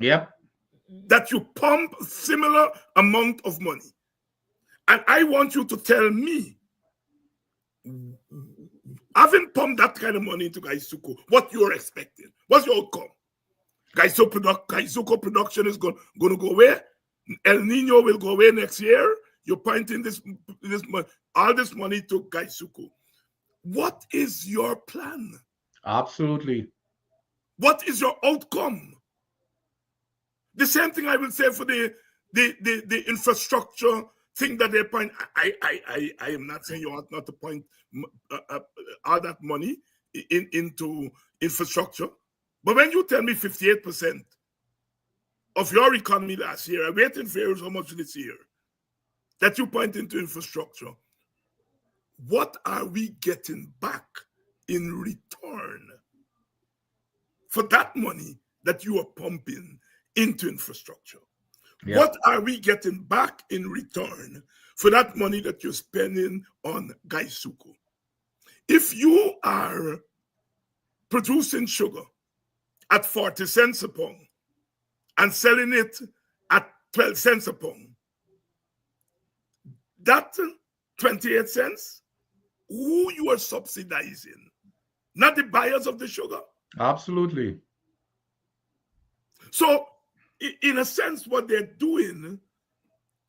Yep. That you pump similar amount of money. And I want you to tell me, having pumped that kind of money into Gaisuko, what you're expecting. What's your outcome? Gaisuko production is going to go where? El Nino will go away next year. You're pointing all this money to Gaisuko. What is your plan? Absolutely. What is your outcome? The same thing I will say for the infrastructure thing that they point. I am not saying you ought not to point all that money into infrastructure. But when you tell me 58% of your economy last year, I'm waiting for how much this year, that you point into infrastructure, what are we getting back in return for that money that you are pumping into infrastructure? Yep. What are we getting back in return for that money that you're spending on Gaisuko? If you are producing sugar at 40 cents a pound and selling it at 12 cents a pound, that 28 cents, who you are subsidizing? Not the buyers of the sugar. Absolutely. So, in a sense, what they're doing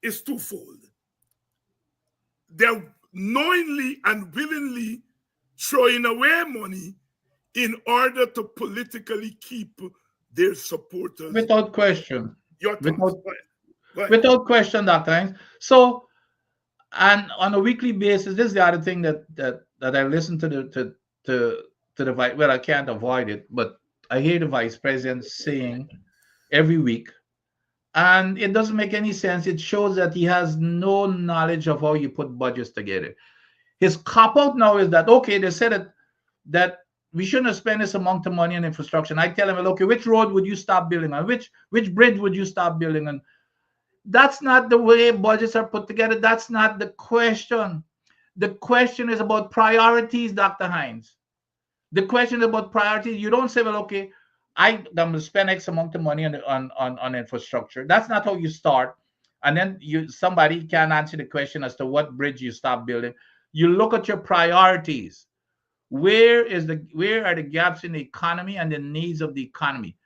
is twofold. They're knowingly and willingly throwing away money in order to politically keep their supporters. Without question. Your thoughts. Without question, Dr. Hines. So, and on a weekly basis, this is the other thing that I listen to the vice. Well, I can't avoid it, but I hear the vice president saying every week, and it doesn't make any sense. It shows that he has no knowledge of how you put budgets together. His cop out now is that, okay, they said that we shouldn't have spent this amount of money on infrastructure. And I tell him, okay, which road would you stop building on? Which bridge would you stop building on? That's not the way budgets are put together. That's not the question. The question is about priorities, Dr. Hines. The question is about priorities. You don't say, well, okay, I'm going to spend X amount of money on infrastructure. That's not how you start. And then somebody can answer the question as to what bridge you stop building. You look at your priorities. Where are the gaps in the economy and the needs of the economy?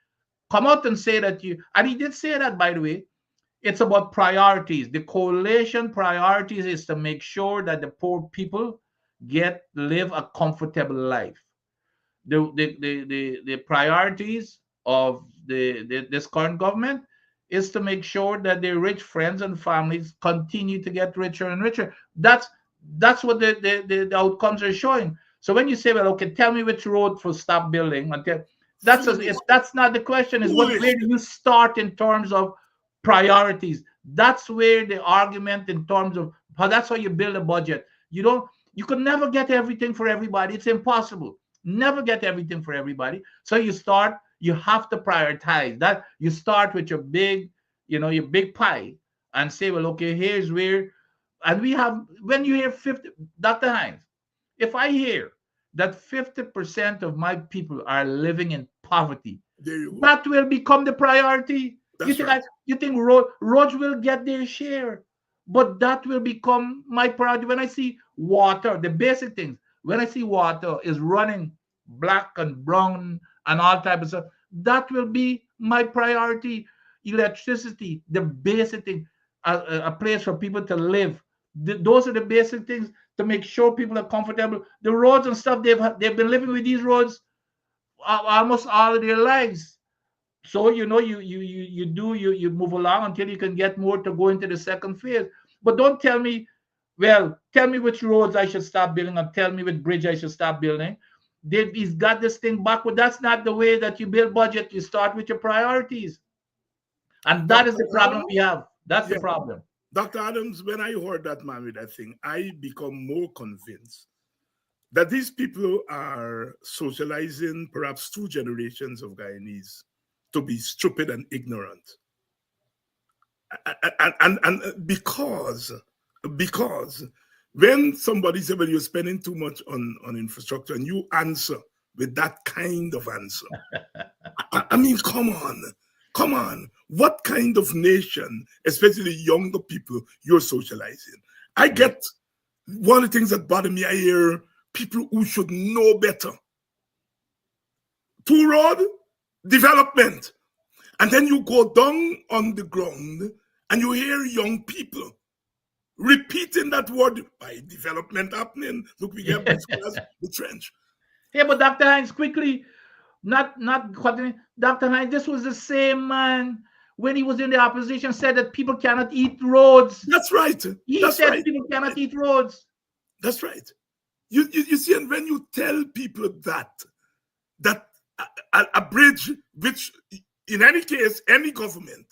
Come out and say that and he did say that, by the way. It's about priorities. The coalition priorities is to make sure that the poor people live a comfortable life. The priorities of this current government is to make sure that their rich friends and families continue to get richer and richer. That's what the outcomes are showing. So when you say, well, okay, tell me which road for stop building, that's not the question. Is where do you start in terms of priorities? That's where the argument in terms of that's how you build a budget. You can never get everything for everybody. It's impossible. Never get everything for everybody. So you have to prioritize that. You start with your big pie and say, well, okay, here's where, and we have, when you hear 50, Dr. Hines, if I hear that 50% of my people are living in poverty, that will become the priority. You think roads will get their share, but that will become my priority. When I see water, the basic things, when I see water is running black and brown and all type of stuff, that will be my priority. Electricity, the basic thing, a place for people to live. Those are the basic things to make sure people are comfortable. The roads and stuff, they've been living with these roads almost all of their lives. So you move along until you can get more to go into the second phase. But don't tell me, well, tell me which roads I should stop building, or tell me which bridge I should stop building. He's got this thing backward. That's not the way that you build budget. You start with your priorities. And that is the problem we have. That's the problem. Dr. Adams, when I heard that man with that thing, I become more convinced that these people are socializing perhaps 2 generations of Guyanese to be stupid and ignorant. And because when somebody says, well, you're spending too much on infrastructure, and you answer with that kind of answer, I mean, come on. What kind of nation, especially younger people, you're socializing? I get one of the things that bother me, I hear people who should know better. Poor road, development. And then you go down on the ground and you hear young people repeating that word by development happening. Look, we get the trench. Yeah, but Dr. Hines, quickly, not Dr. Hines, this was the same man when he was in the opposition said that people cannot eat roads. That's right. He said people cannot eat roads. That's right. You see, and when you tell people that a bridge, which in any case, any government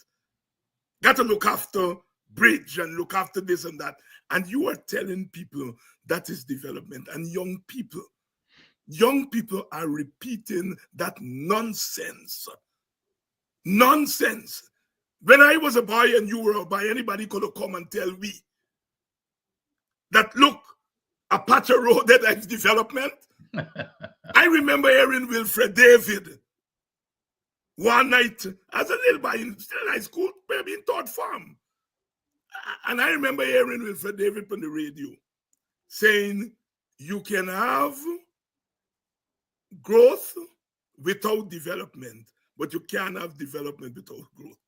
got to look after bridge and look after this and that, and you are telling people that is development, and young people are repeating that nonsense. Nonsense. When I was a boy and you were a boy, anybody could have come and tell me that, look, a patch of road that is development. I remember hearing Wilfred David one night as a little boy in high school, maybe in third form. And I remember hearing Wilfred David on the radio saying, you can have growth without development, but you can't have development without growth.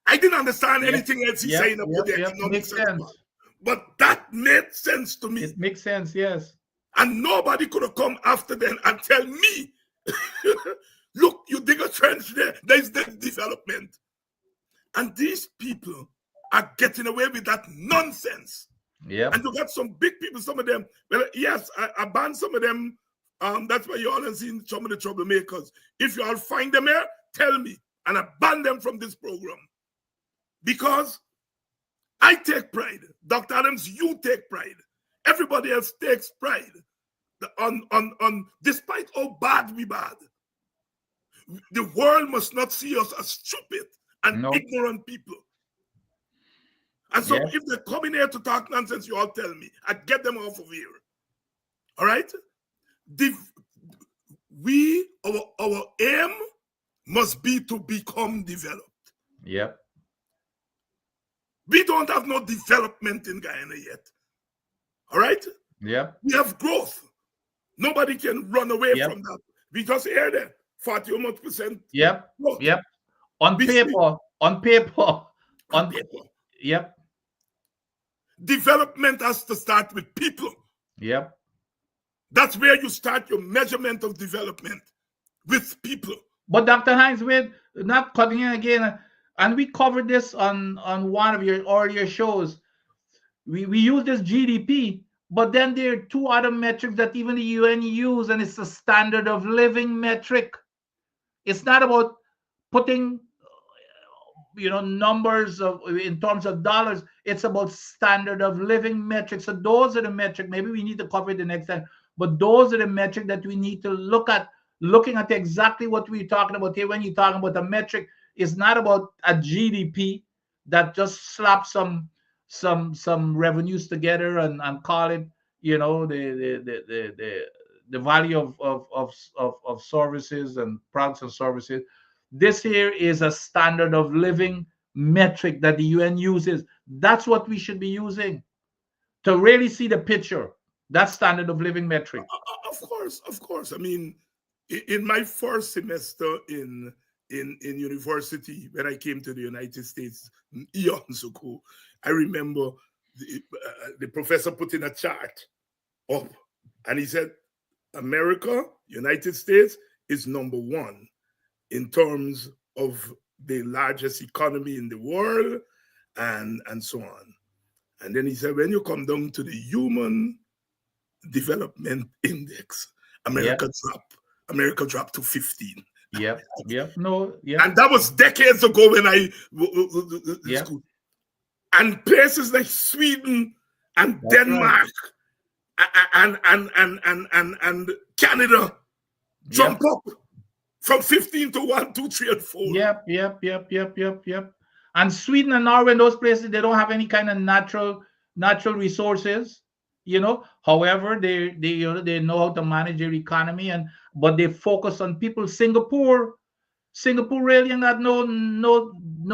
I didn't understand anything else he's saying about the economic sense. But that made sense to me. It makes sense, yes. And nobody could have come after them and tell me, look, you dig a trench there, there's the development. And these people are getting away with that nonsense. Yeah. And you got some big people, some of them, well, yes, I banned some of them. That's why you all have seen some of the troublemakers. If you all find them here, tell me. And I ban them from this program. Because I take pride. Dr. Adams, you take pride. Everybody else takes pride. On despite how bad we bad. The world must not see us as stupid and ignorant people. And so if they come in here to talk nonsense, you all tell me. I get them off of here. All right? Our aim must be to become developed. Yep. We don't have no development in Guyana yet. All right? Yep. We have growth. Nobody can run away Yep. from that. We just hear that 40% Yep. growth. Yep. On We see- paper. On paper. Yep. Development has to start with people. Yep. That's where you start your measurement of development, with people. But Dr. Hines, we're not cutting in again, and we covered this on one of your earlier shows. We use this GDP, but then there are two other metrics that even the UN use, and it's the standard of living metric. It's not about putting numbers in terms of dollars. It's about standard of living metrics. So those are the metrics. Maybe we need to cover it the next time, but those are the metrics that we need to look at. Looking at exactly what we're talking about here. When you're talking about a metric, it's not about a GDP that just slaps some revenues together and call it the value of services and products and services. This here is a standard of living metric that the UN uses. That's what we should be using to really see the picture. That standard of living metric. Of course. I mean, in my first semester in university, when I came to the United States, eons ago, I remember the professor putting a chart up, and he said, America, United States, is number one in terms of the largest economy in the world, and so on. And then he said, when you come down to the Human Development Index, America dropped to 15. Yep. And that was decades ago when I school. And places like Sweden and Denmark and Canada jump up from 15 to 1, 2, 3, and 4. Yep. And Sweden and Norway, those places, they don't have any kind of natural resources. However, they know how to manage their economy, but they focus on people. Singapore really not no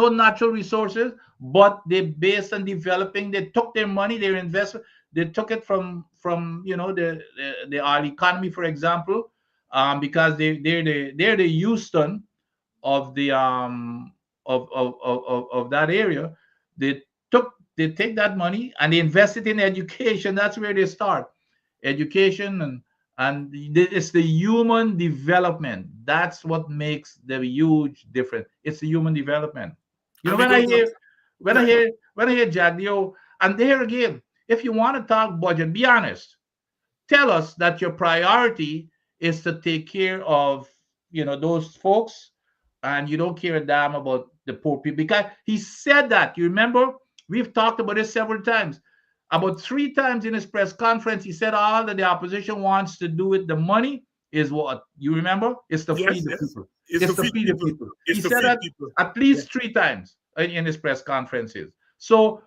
natural resources, but they based on developing. They took their money, their investment, they took it from the oil economy, for example, because they're the Houston of the of that area. They take that money and they invest it in education. That's where they start. Education and it's the human development. That's what makes the huge difference. It's the human development. When I hear Jagdeo, and there again, if you want to talk budget, be honest. Tell us that your priority is to take care of those folks, and you don't care a damn about the poor people. Because he said that. You remember? We've talked about this several times. About 3 times in his press conference, he said all that the opposition wants to do with the money is what? You remember? It's to feed the people. It's to feed the people. He said that at least 3 times in his press conferences. So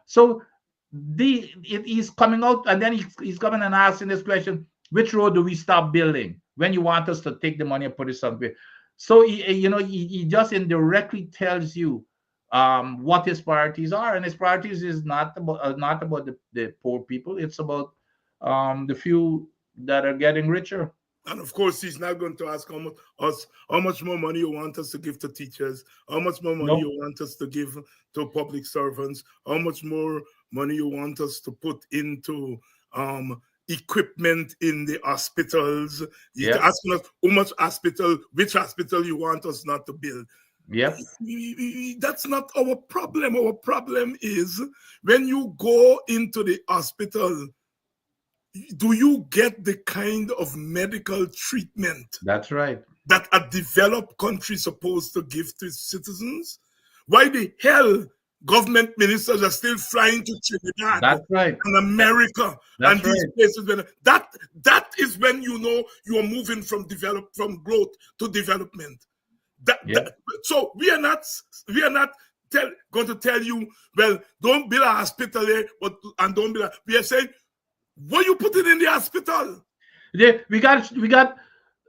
he's coming out, and then he's coming and asking this question: which road do we stop building when you want us to take the money and put it somewhere? So he just indirectly tells you what his priorities are, and his priorities is not about the poor people. It's about the few that are getting richer. And of course, he's not going to ask how much more money you want us to give to teachers, how much more money you want us to give to public servants, how much more money you want us to put into equipment in the hospitals. You're asking us which hospital you want us not to build. Yep. That's not our problem. Our problem is when you go into the hospital, do you get the kind of medical treatment? That's right. That a developed country is supposed to give to its citizens? Why the hell government ministers are still flying to Trinidad? That's right. And America. That's and these places. That is when you know you are moving from growth to development. So we are not going to tell you, well, don't build a hospital here, and don't build. We are saying, what you put it in the hospital? We got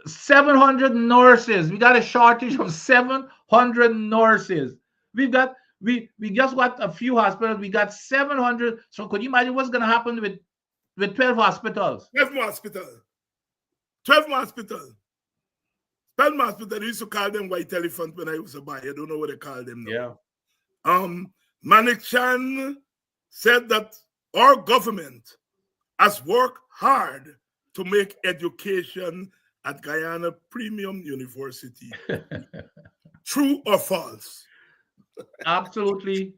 700 nurses. We got a shortage of 700 nurses. We got we just got a few hospitals. We got 700. So could you imagine what's going to happen with 12 hospitals? 12 more hospitals. 12 more hospitals. 12 more hospitals. They used to call them white elephant when I was a boy. I don't know what they call them now. Yeah. Manik Chan said that our government has worked hard to make education at Guyana Premium University. True or false? Absolutely.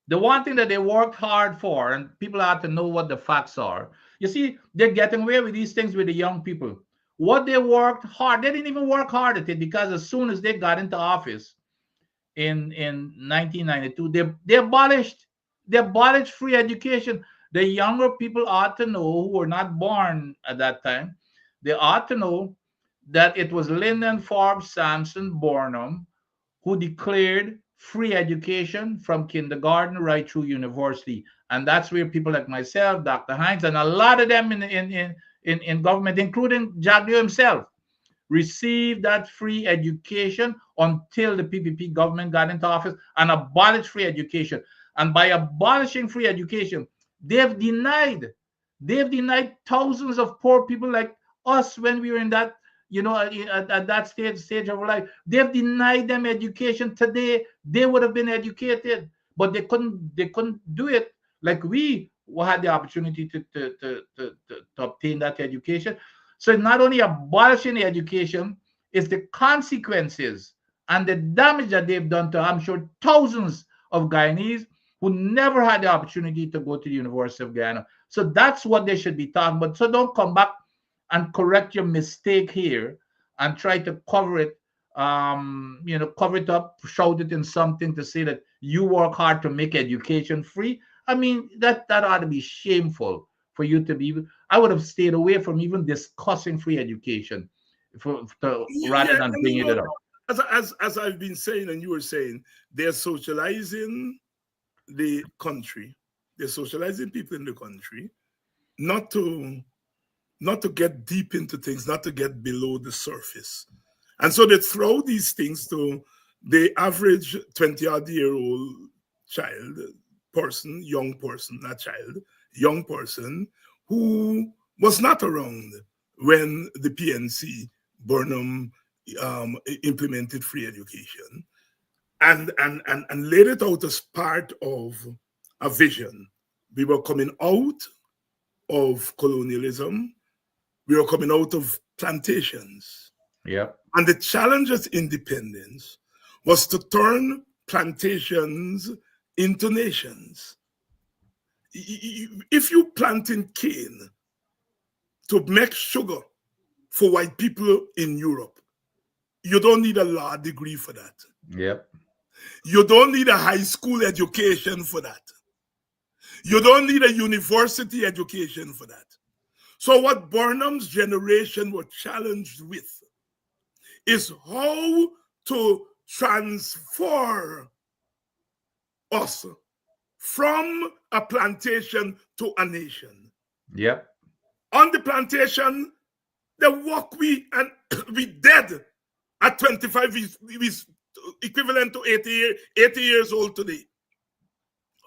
The one thing that they worked hard for, and people have to know what the facts are. You see, they're getting away with these things with the young people. What they worked hard, they didn't even work hard at it, because as soon as they got into office in 1992, they abolished free education. The younger people ought to know, who were not born at that time, they ought to know that it was Lyndon Forbes Sampson Burnham who declared free education from kindergarten right through university. And that's where people like myself, Dr. Hines, and a lot of them in government, including Jagdeo himself, received that free education until the PPP government got into office and abolished free education. And by abolishing free education, they've denied thousands of poor people like us when we were in that, at that stage of life. They've denied them education. Today they would have been educated, but they couldn't do it like we had the opportunity to obtain that education. So not only abolishing the education, it's the consequences and the damage that they've done to, I'm sure, thousands of Guyanese who never had the opportunity to go to the University of Guyana. So that's what they should be talking about. So don't come back and correct your mistake here and try to cover it, cover it up, shout it in something to say that you work hard to make education free. I mean, that ought to be shameful for you to be. I would have stayed away from even discussing free education rather than bringing it up. As I've been saying, and you were saying, they're socializing the country. They're socializing people in the country, not to get deep into things, not to get below the surface. And so they throw these things to the average 20-odd-year-old young person who was not around when the PNC, Burnham, implemented free education and laid it out as part of a vision. We were coming out of colonialism. We were coming out of plantations. Yeah. And the challenge of independence was to turn plantations into nations. If you plant in cane to make sugar for white people in Europe, you don't need a law degree for that. Yep. You don't need a high school education for that. You don't need a university education for that. So what Burnham's generation were challenged with is how to transfer us from a plantation to a nation. Yep. On the plantation, the work we dead at 25 is equivalent to 80 years old today.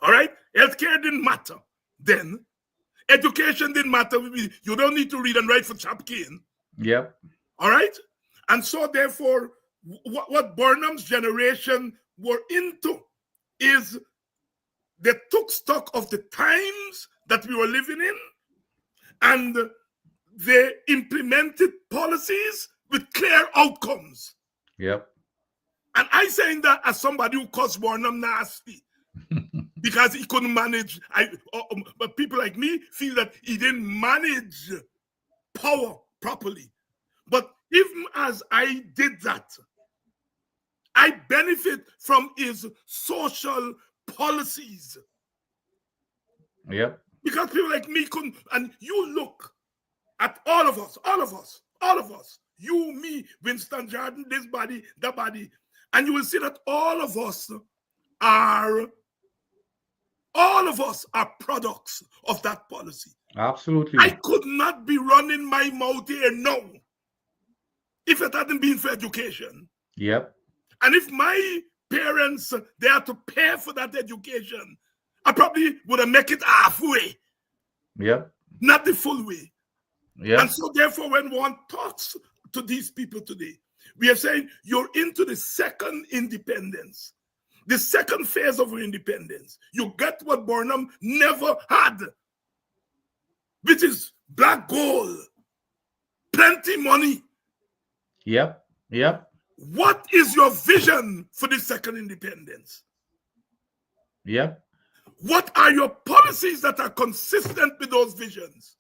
All right? Healthcare didn't matter then. Education didn't matter. You don't need to read and write for Chapkin. Yep. All right? And so therefore, what Burnham's generation were into is they took stock of the times that we were living in and they implemented policies with clear outcomes. Yep. And I saying that as somebody who calls Burnham nasty because he couldn't manage. But people like me feel that he didn't manage power properly. But even as I did that, I benefit from his social policies. Yep. Because people like me couldn't, and you look at all of us, you, me, Winston Jordan, this body, that body, and you will see that all of us are products of that policy. Absolutely. I could not be running my mouth here now if it hadn't been for education. Yep. And if my parents, they have to pay for that education. I probably would have make it halfway, Yep. not the full way. Yep. And so therefore, when one talks to these people today, we are saying you're into the second independence, the second phase of independence. You get what Burnham never had, which is black gold, plenty money. Yep. Yep. What is your vision for the second independence? Yep. What are your policies that are consistent with those visions?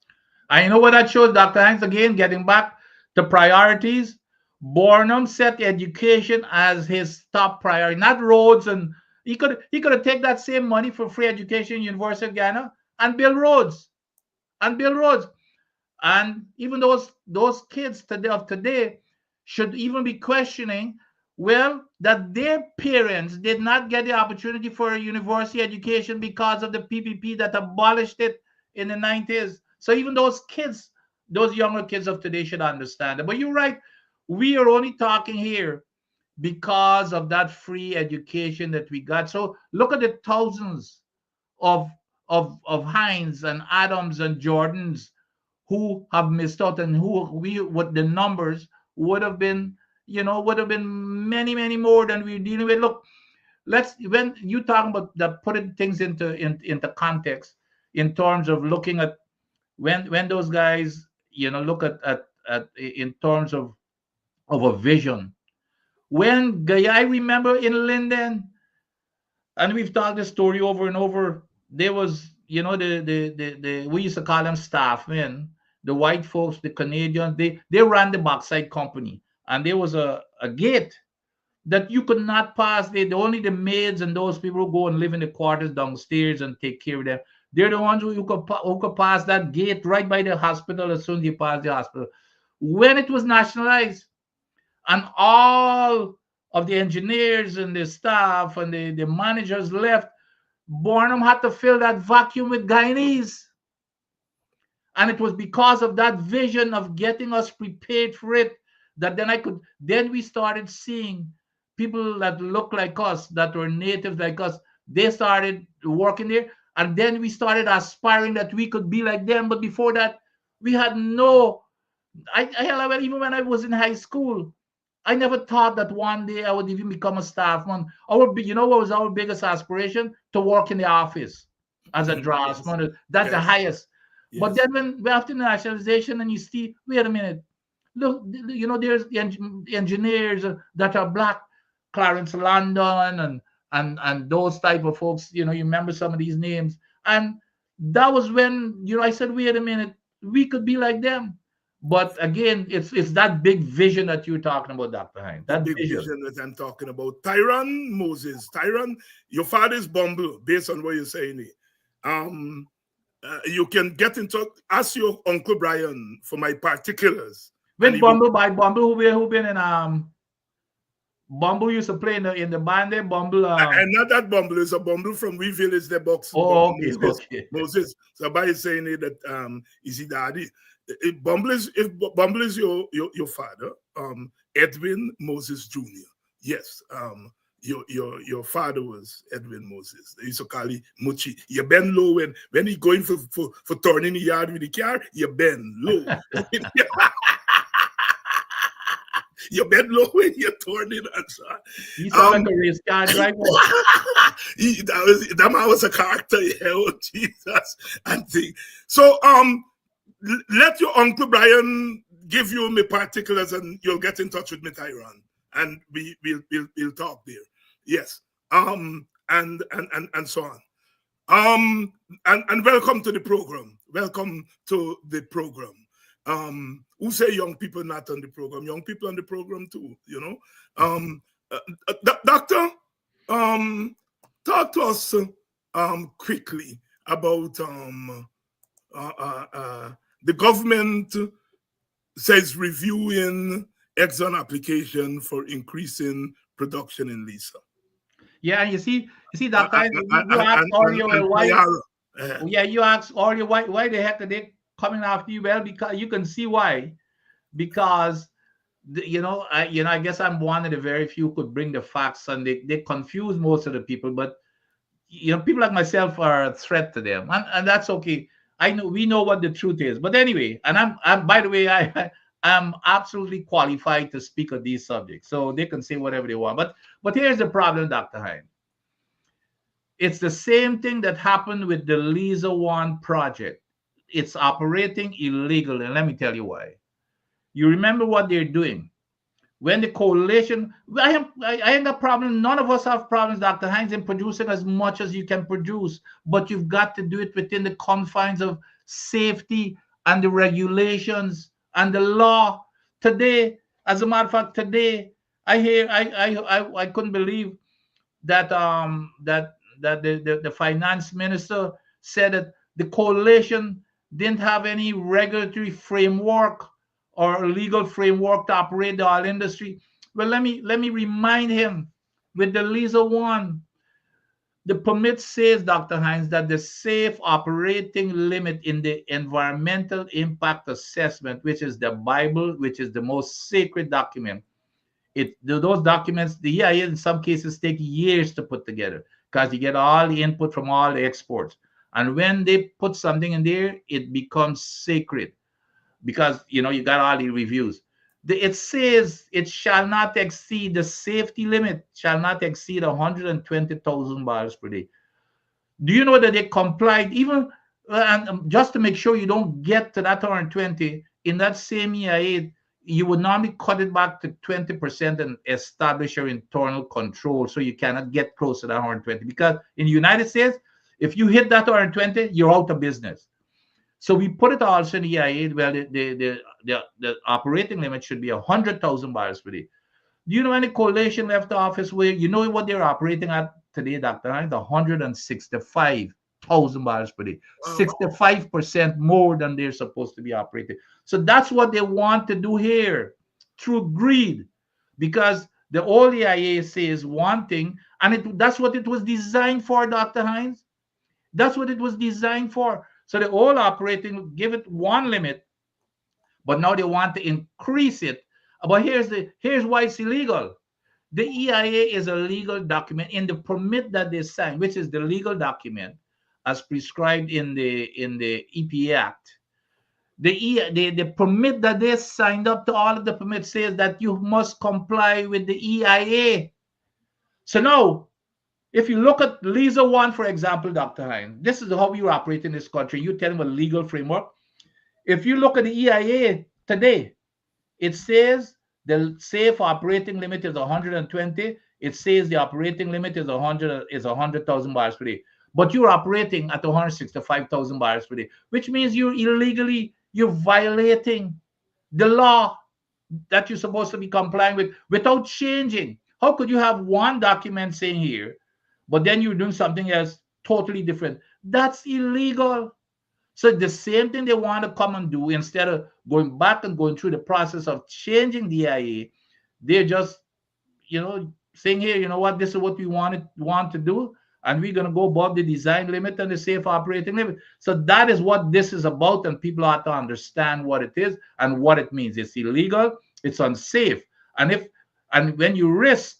I know what that shows, Dr. Hines. Again, getting back to priorities, Burnham set education as his top priority, not roads. And he could have taken that same money for free education, University of Ghana, and build roads. And even those kids today should even be questioning, well, that their parents did not get the opportunity for a university education because of the PPP that abolished it in the 90s. So even those kids, those younger kids of today should understand it. But you're right, we are only talking here because of that free education that we got. So look at the thousands of Hines and Adams and Jordans who have missed out, and what the numbers would have been many, many more than we're dealing with. Look, when you talk about putting things into context in terms of looking at when those guys look at in terms of a vision. When I remember in Linden, and we've told this story over and over, there was the we used to call them staff men, the white folks, the Canadians, they ran the bauxite company, and there was a gate that you could not pass. Only the maids and those people who go and live in the quarters downstairs and take care of them. They're the ones who could pass that gate right by the hospital as soon as you pass the hospital. When it was nationalized, and all of the engineers and the staff and the managers left, Burnham had to fill that vacuum with Guyanese. And it was because of that vision of getting us prepared for it that then we started seeing people that look like us, that were natives like us. They started working there, and then we started aspiring that we could be like them. But before that, we had even when I was in high school, I never thought that one day I would even become a staff man. What was our biggest aspiration? To work in the office as a draftsman. That's the highest. Yes. But then when after nationalization, and you see, wait a minute, look, there's the engineers that are black, Clarence London and those type of folks. You remember some of these names, and that was when I said, wait a minute, we could be like them. But again, it's that big vision that you're talking about, Dr. Hines. That big vision that I'm talking about. Tyron Moses. Tyron, your father is Bumble, based on what you're saying. You can get in touch. Ask your Uncle Brian for my particulars. When Bumble who been in Bumble used to play in the band there. Bumble. And not that Bumble, it's a Bumble from We Village, the box. Oh, okay. Moses. Somebody saying that is he daddy? If Bumble is your father, Edwin Moses Jr. Yes, your father was Edwin Moses. They used to call him Muchi. You bend low when he going for turning the yard with the car. You bend low. You bend low when you're turning. He sounded like a race car driver. That man was a character. Oh Jesus! And thing. So let your Uncle Brian give you my particulars, and you'll get in touch with me, Tyron, and we'll talk there. Yes. And so on. And welcome to the program. Welcome to the program. Who say young people not on the program? Young people on the program too, Doctor, talk to us quickly about the government says reviewing Exxon application for increasing production in Lisa. Yeah, you see, Doctor, you ask Oreo why. You ask Oreo why the heck are they coming after you? Well, because you can see why. Because I guess I'm one of the very few who could bring the facts, and they confuse most of the people. But people like myself are a threat to them, and that's okay. I know we know what the truth is. But anyway, and I'm by the way, I'm absolutely qualified to speak on these subjects, so they can say whatever they want. But here's the problem, Dr. Hine. It's the same thing that happened with the Lisa One project. It's operating illegally, and let me tell you why. You remember what they're doing when the coalition. I ain't got problem. None of us have problems, Dr. Hines, in producing as much as you can produce, but you've got to do it within the confines of safety and the regulations and the law. Today, as a matter of fact, today I hear I couldn't believe that the finance minister said that the coalition didn't have any regulatory framework or legal framework to operate the oil industry. Well, let me remind him with the Lisa One, the permit says, Dr. Hines, that the safe operating limit in the environmental impact assessment, which is the Bible, which is the most sacred document, those documents, the EIA in some cases take years to put together because you get all the input from all the exports. And when they put something in there, it becomes sacred because you got all the reviews. It says it shall not exceed, the safety limit shall not exceed 120,000 barrels per day. Do you know that they complied even and just to make sure you don't get to that 120 in that same EIA, you would normally cut it back to 20% and establish your internal control so you cannot get close to that 120. Because in the United States, if you hit that 120, you're out of business. So we put it also in the EIA where the operating limit should be 100,000 barrels per day. Do you know any coalition left the office where you know what they're operating at today, Dr. Hines? 165,000 barrels per day. 65% more than they're supposed to be operating. So that's what they want to do here through greed. Because the old EIA says one thing, and that's what it was designed for, Dr. Hines. That's what it was designed for. So the old operating, give it one limit, but now they want to increase it. But here's why it's illegal. The EIA is a legal document in the permit that they sign, which is the legal document as prescribed in the EPA Act. The permit that they signed up to, all of the permits says that you must comply with the EIA. So now, if you look at Lisa One, for example, Dr. Hine, this is how we operate in this country. You tell them a legal framework. If you look at the EIA today, it says the safe operating limit is 120. It says the operating limit is 100,000 barrels per day. But you're operating at 165,000 barrels per day, which means you're violating the law that you're supposed to be complying with without changing. How could you have one document saying here, but then you're doing something else totally different? That's illegal. So the same thing they want to come and do, instead of going back and going through the process of changing the EIA, they're just, saying here, you know what, this is what we want to do, and we're going to go above the design limit and the safe operating limit. So that is what this is about, and people have to understand what it is and what it means. It's illegal, it's unsafe, and when you risk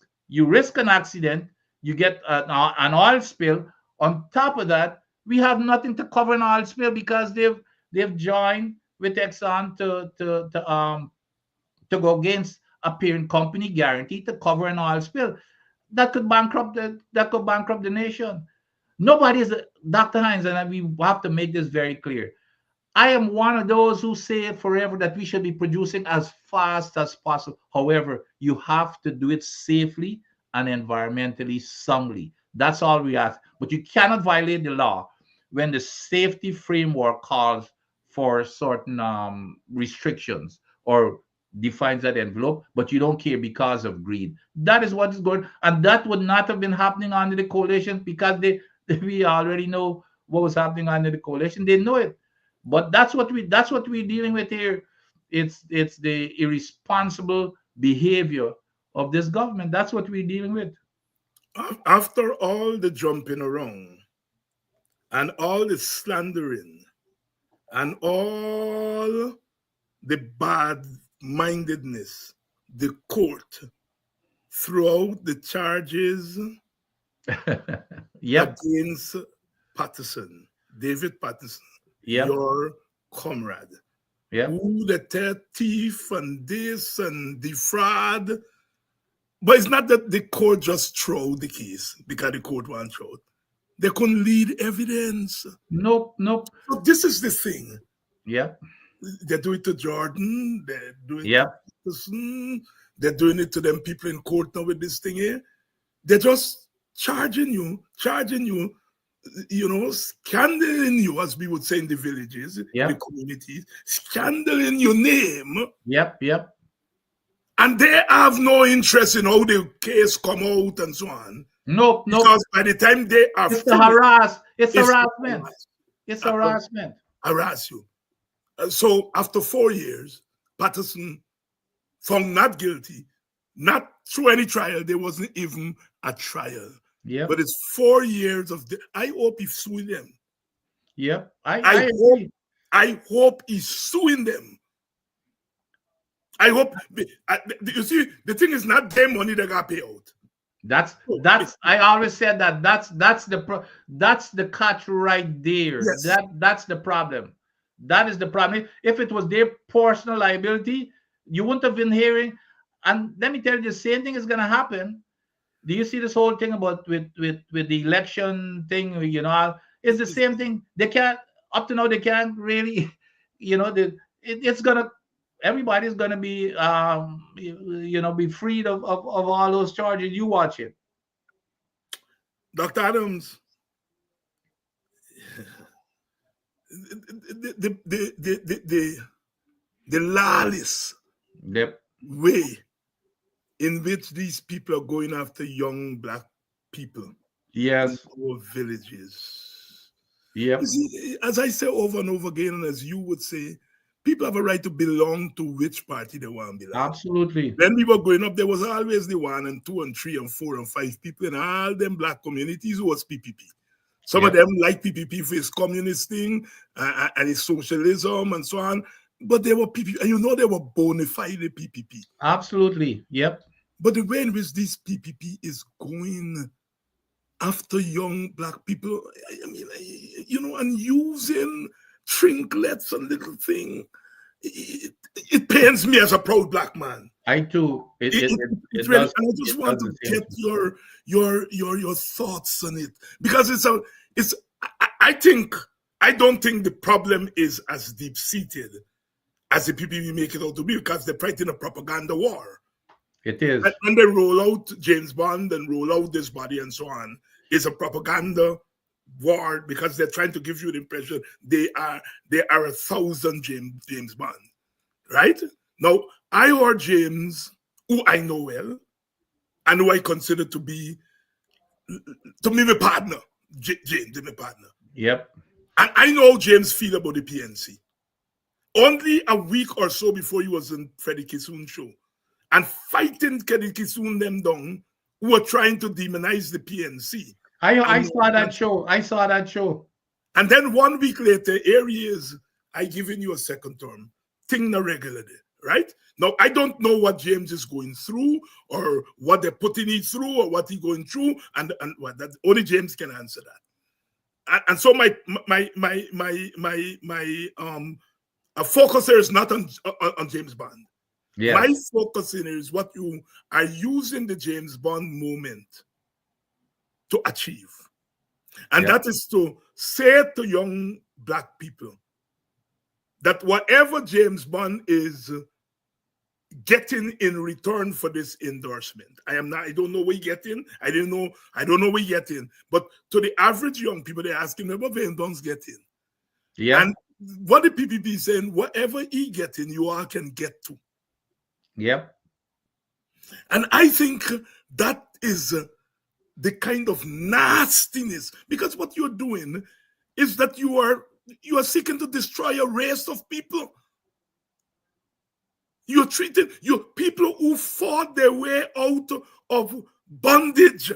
an accident, you get an oil spill. On top of that, we have nothing to cover an oil spill because they've joined with Exxon to go against a parent company guarantee to cover an oil spill. That could bankrupt the nation. Nobody is Dr. Hines, and we have to make this very clear. I am one of those who say forever that we should be producing as fast as possible. However, you have to do it safely and environmentally soundly. That's all we ask. But you cannot violate the law when the safety framework calls for certain restrictions or defines that envelope, but you don't care because of greed. That is what is going, and that would not have been happening under the coalition because we already know what was happening under the coalition. They know it, but that's what we're dealing with here. It's the irresponsible behavior of this government. That's what we're dealing with. After all the jumping around and all the slandering and all the bad mindedness the court threw out the charges Yep. against Patterson, David Patterson, Yep. your comrade, Yep. who the thief and this and defraud. But it's not that the court just throw the case because the court won't throw it. They couldn't lead evidence. Nope. Nope. So this is the thing. Yep. They do it to Jordan. They're doing it Yep. to Patterson. They're doing it to them people in court now with this thing here. They're just charging you, scandaling you, as we would say in the villages, Yep. the communities, scandaling your name. Yep. Yep. And they have no interest in how the case come out and so on. Nope. Nope. Because by the time they are It's the finished, harass. It's it's harassment. It's harassment. harass you. So after 4 years, Patterson found not guilty, not through any trial. There wasn't even a trial. Yep. But it's 4 years of I hope he's suing them. Yep. I hope agree. I hope he's suing them. I hope you see the thing is not their money they got paid out. That's I always said that's the catch right there. Yes. That's the problem. That is the problem. If it was their personal liability, you wouldn't have been hearing. And let me tell you, the same thing is gonna happen. Do you see this whole thing about with the election thing? It's the same thing. They can't up to now. They can't really, it's gonna. Everybody's gonna be, be freed of all those charges. You watch it, Dr. Adams. The lawless Yep. way in which these people are going after young black people Yes. in our villages. Yep. You see, as I say over and over again, and as you would say, people have a right to belong to which party they want to belong. Absolutely. When we were growing up, there was always the 1 and 2 and 3 and 4 and 5 people in all them black communities who was PPP. Some of them like PPP for his communist thing and his socialism and so on. But they were PPP, and they were bona fide PPP. Absolutely. Yep. But the way in which this PPP is going after young black people, and using trinkets and little thing, it pains me as a proud black man. I too. It really, does. and I just want to get your thoughts on it, because I don't think the problem is as deep seated as the PPP make it out to be, because they're fighting a propaganda war. It is. And they roll out James Bond and roll out this body and so on. It's a propaganda war, because they're trying to give you the impression they are 1,000 James Bond, right? Now, I heard James, who I know well, and who I consider to be my partner. James is my partner. Yep. And I know how James feel about the PNC. Only a week or so before he was in Freddie Kissoon's show and fighting Freddie Kissoon them down, who were trying to demonize the PNC. I saw that show. I saw that show. And then 1 week later, here he is, I giving you a second term. Thing not regularly, right? Now, I don't know what James is going through or what they're putting him through or what he's going through, and what that only James can answer that. And so my focus here is not on James Bond. Yeah. My focus here is what you are using the James Bond moment to achieve. And that is to say to young black people that whatever James Bond is getting in return for this endorsement, I don't know what you're getting. I don't know what you're getting. But to the average young people, they're asking them what Van Don's getting. Yeah. And what the PPP is saying, whatever he getting, you all can get to. Yep. And I think that is the kind of nastiness, because what you're doing is that you are seeking to destroy a race of people. You're treating people who fought their way out of bondage,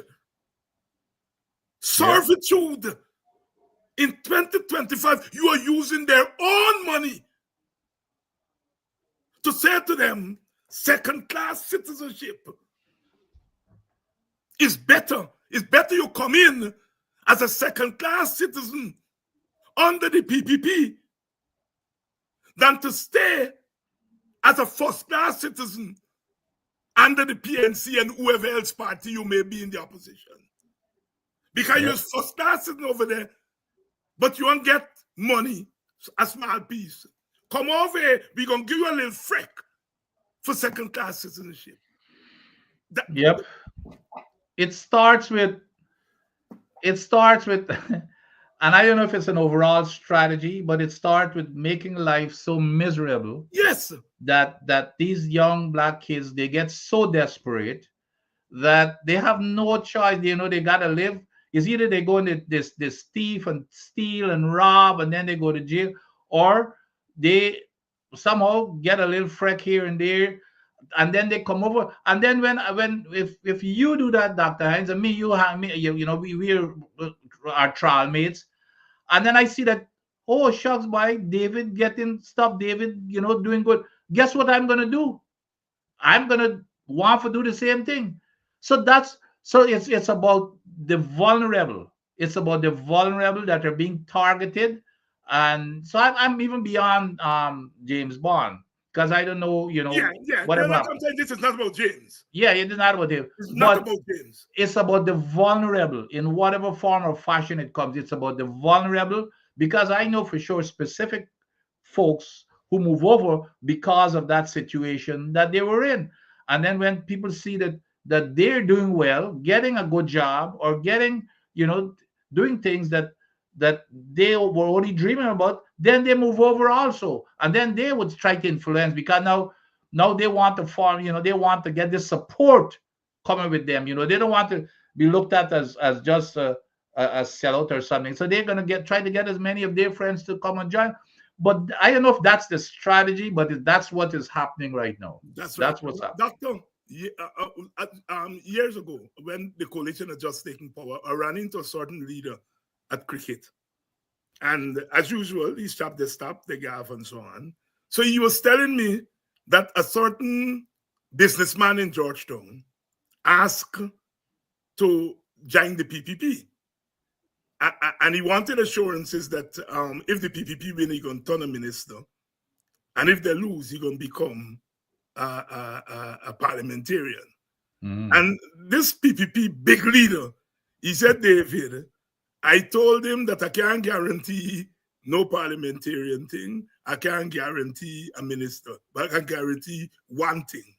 servitude. In 2025, you are using their own money to say to them second-class citizenship. It's better. It's better you come in as a second-class citizen under the PPP than to stay as a first-class citizen under the PNC and whoever else party you may be in the opposition. Because you're first-class citizen over there, but you won't get money, a small piece. Come over here, we're going to give you a little freck for second-class citizenship. Yep. It starts with, and I don't know if it's an overall strategy, but it starts with making life so miserable. Yes. That these young black kids, they get so desperate that they have no choice. You know, they gotta live. It's either they go into this thief and steal and rob, and then they go to jail, or they somehow get a little freck here and there, and then they come over. And then if you do that, Dr. Hines, and me, you know, we're our trial mates, and then I see that, oh shucks, boy, David getting stuff, David, you know, doing good. Guess what I'm gonna do? I'm gonna want to do the same thing. So it's about the vulnerable. It's about the vulnerable that are being targeted. And so I'm even beyond James Bond, because I don't know, you know, whatever. I'm saying this is not about James. Yeah, it is not about him. It's not about James. It's about the vulnerable in whatever form or fashion it comes. It's about the vulnerable, because I know for sure specific folks who move over because of that situation that they were in. And then when people see that they're doing well, getting a good job, or getting, you know, doing things that they were only dreaming about, then they move over also. And then they would try to influence, because now they want to form, you know, they want to get this support coming with them. You know, they don't want to be looked at as just a sellout or something. So they're going to try to get as many of their friends to come and join. But I don't know if that's the strategy, but that's what is happening right now. That's what's happening. Doctor, years ago, when the coalition had just taken power, I ran into a certain leader at cricket. And as usual, he stopped, they gaff, and so on. So he was telling me that a certain businessman in Georgetown asked to join the PPP. And he wanted assurances that if the PPP win, he's going to turn a minister. And if they lose, he's going to become a parliamentarian. And this PPP big leader, he said, David, I told him that I can't guarantee no parliamentarian thing. I can't guarantee a minister. But I can guarantee one thing.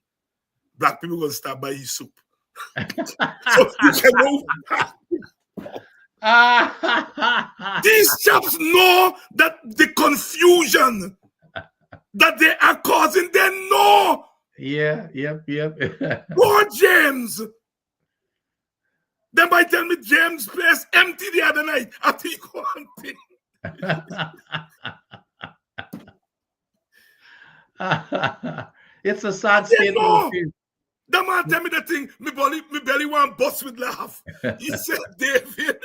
Black people going to start buying soup. So you can move back. These chaps know that the confusion that they are causing, they know. Yep. Poor James. They might tell me James' place empty the other night after he go hunting. It's a sad state. The man tell me the thing, me belly want bust with laugh. He said, David,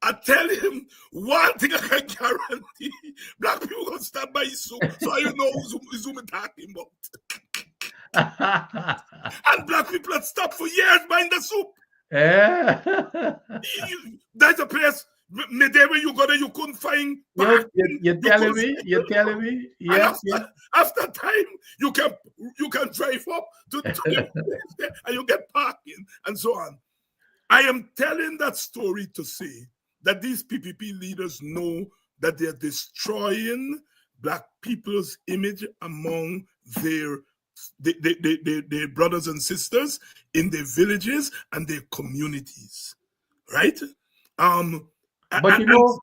I tell him one thing I can guarantee. Black people gonna start by his soup, so I know who's talking about. And black people had stopped for years buying the soup. That's a place midday when you go there, you couldn't find. You're telling me. Yeah. After time, you can drive up to the place and you get parking and so on. I am telling that story to say that these PPP leaders know that they're destroying black people's image among their brothers and sisters in their villages and their communities, right? But you know,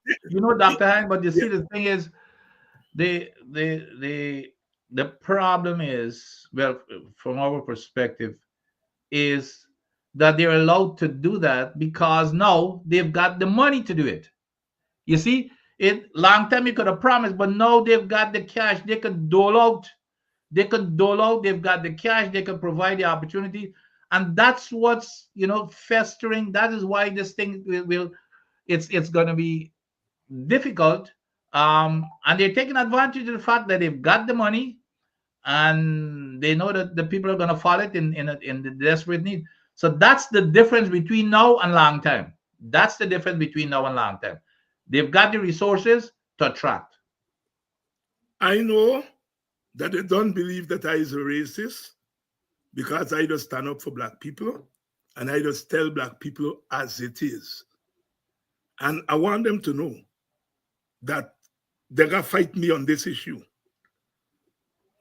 Dr. Hines, but you see, the thing is, the problem is, well, from our perspective, is that they're allowed to do that because now they've got the money to do it. You see, long time you could have promised, but now they've got the cash. They can dole out. They've got the cash. They can provide the opportunity, and that's what's, you know, festering. That is why this thing will. It's going to be difficult, and they're taking advantage of the fact that they've got the money, and they know that the people are going to follow it in the desperate need. So that's the difference between now and long time. That's the difference between now and long time. They've got the resources to attract. I know that they don't believe that I is a racist because I just stand up for black people and I just tell black people as it is. And I want them to know that they gotta fight me on this issue.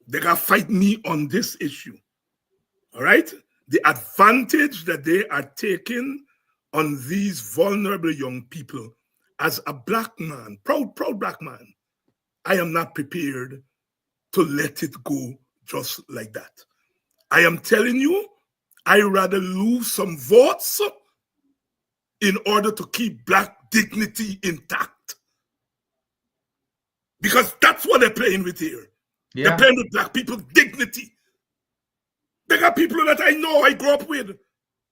They gotta fight me on this issue. All right? The advantage that they are taking on these vulnerable young people as a black man, proud black man, I am not prepared to let it go just like that. I am telling you, I rather lose some votes in order to keep black dignity intact. Because that's what they're playing with here. Yeah. They're playing with black people's dignity. They got people that I know, I grew up with,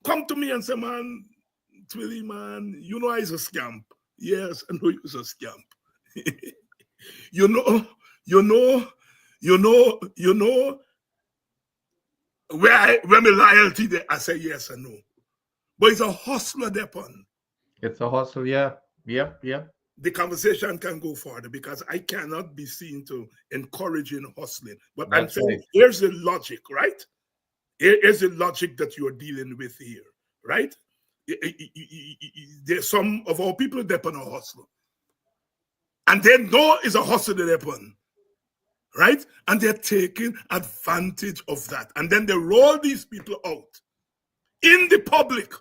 come to me and say, man, Twilly, man, you know I's a scamp. Yes, I know you're a scamp. you know where my loyalty there, I say yes and no. But it's a hustler thereupon. It's a hustle, yeah. Yep. The conversation can go further because I cannot be seen to encouraging hustling. But That's I'm saying, right. here's the logic, right? Here's the logic that you're dealing with here, right? There's some of our people depend on hustle. And they know it's a hustle they depend, right? And they're taking advantage of that. And then they roll these people out in the public.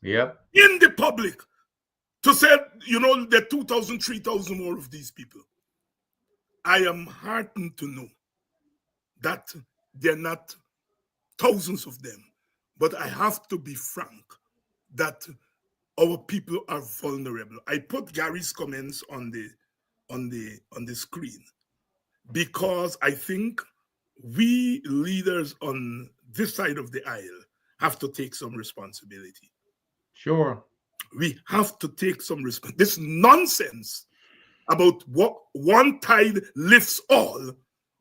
Yep. In the public. To say, you know, there are 2,000, 3,000 more of these people. I am heartened to know that they're not thousands of them. But I have to be frank that our people are vulnerable. I put Gary's comments on the screen because I think we leaders on this side of the aisle have to take some responsibility. Sure. We have to take some responsibility. This nonsense about what one tide lifts all,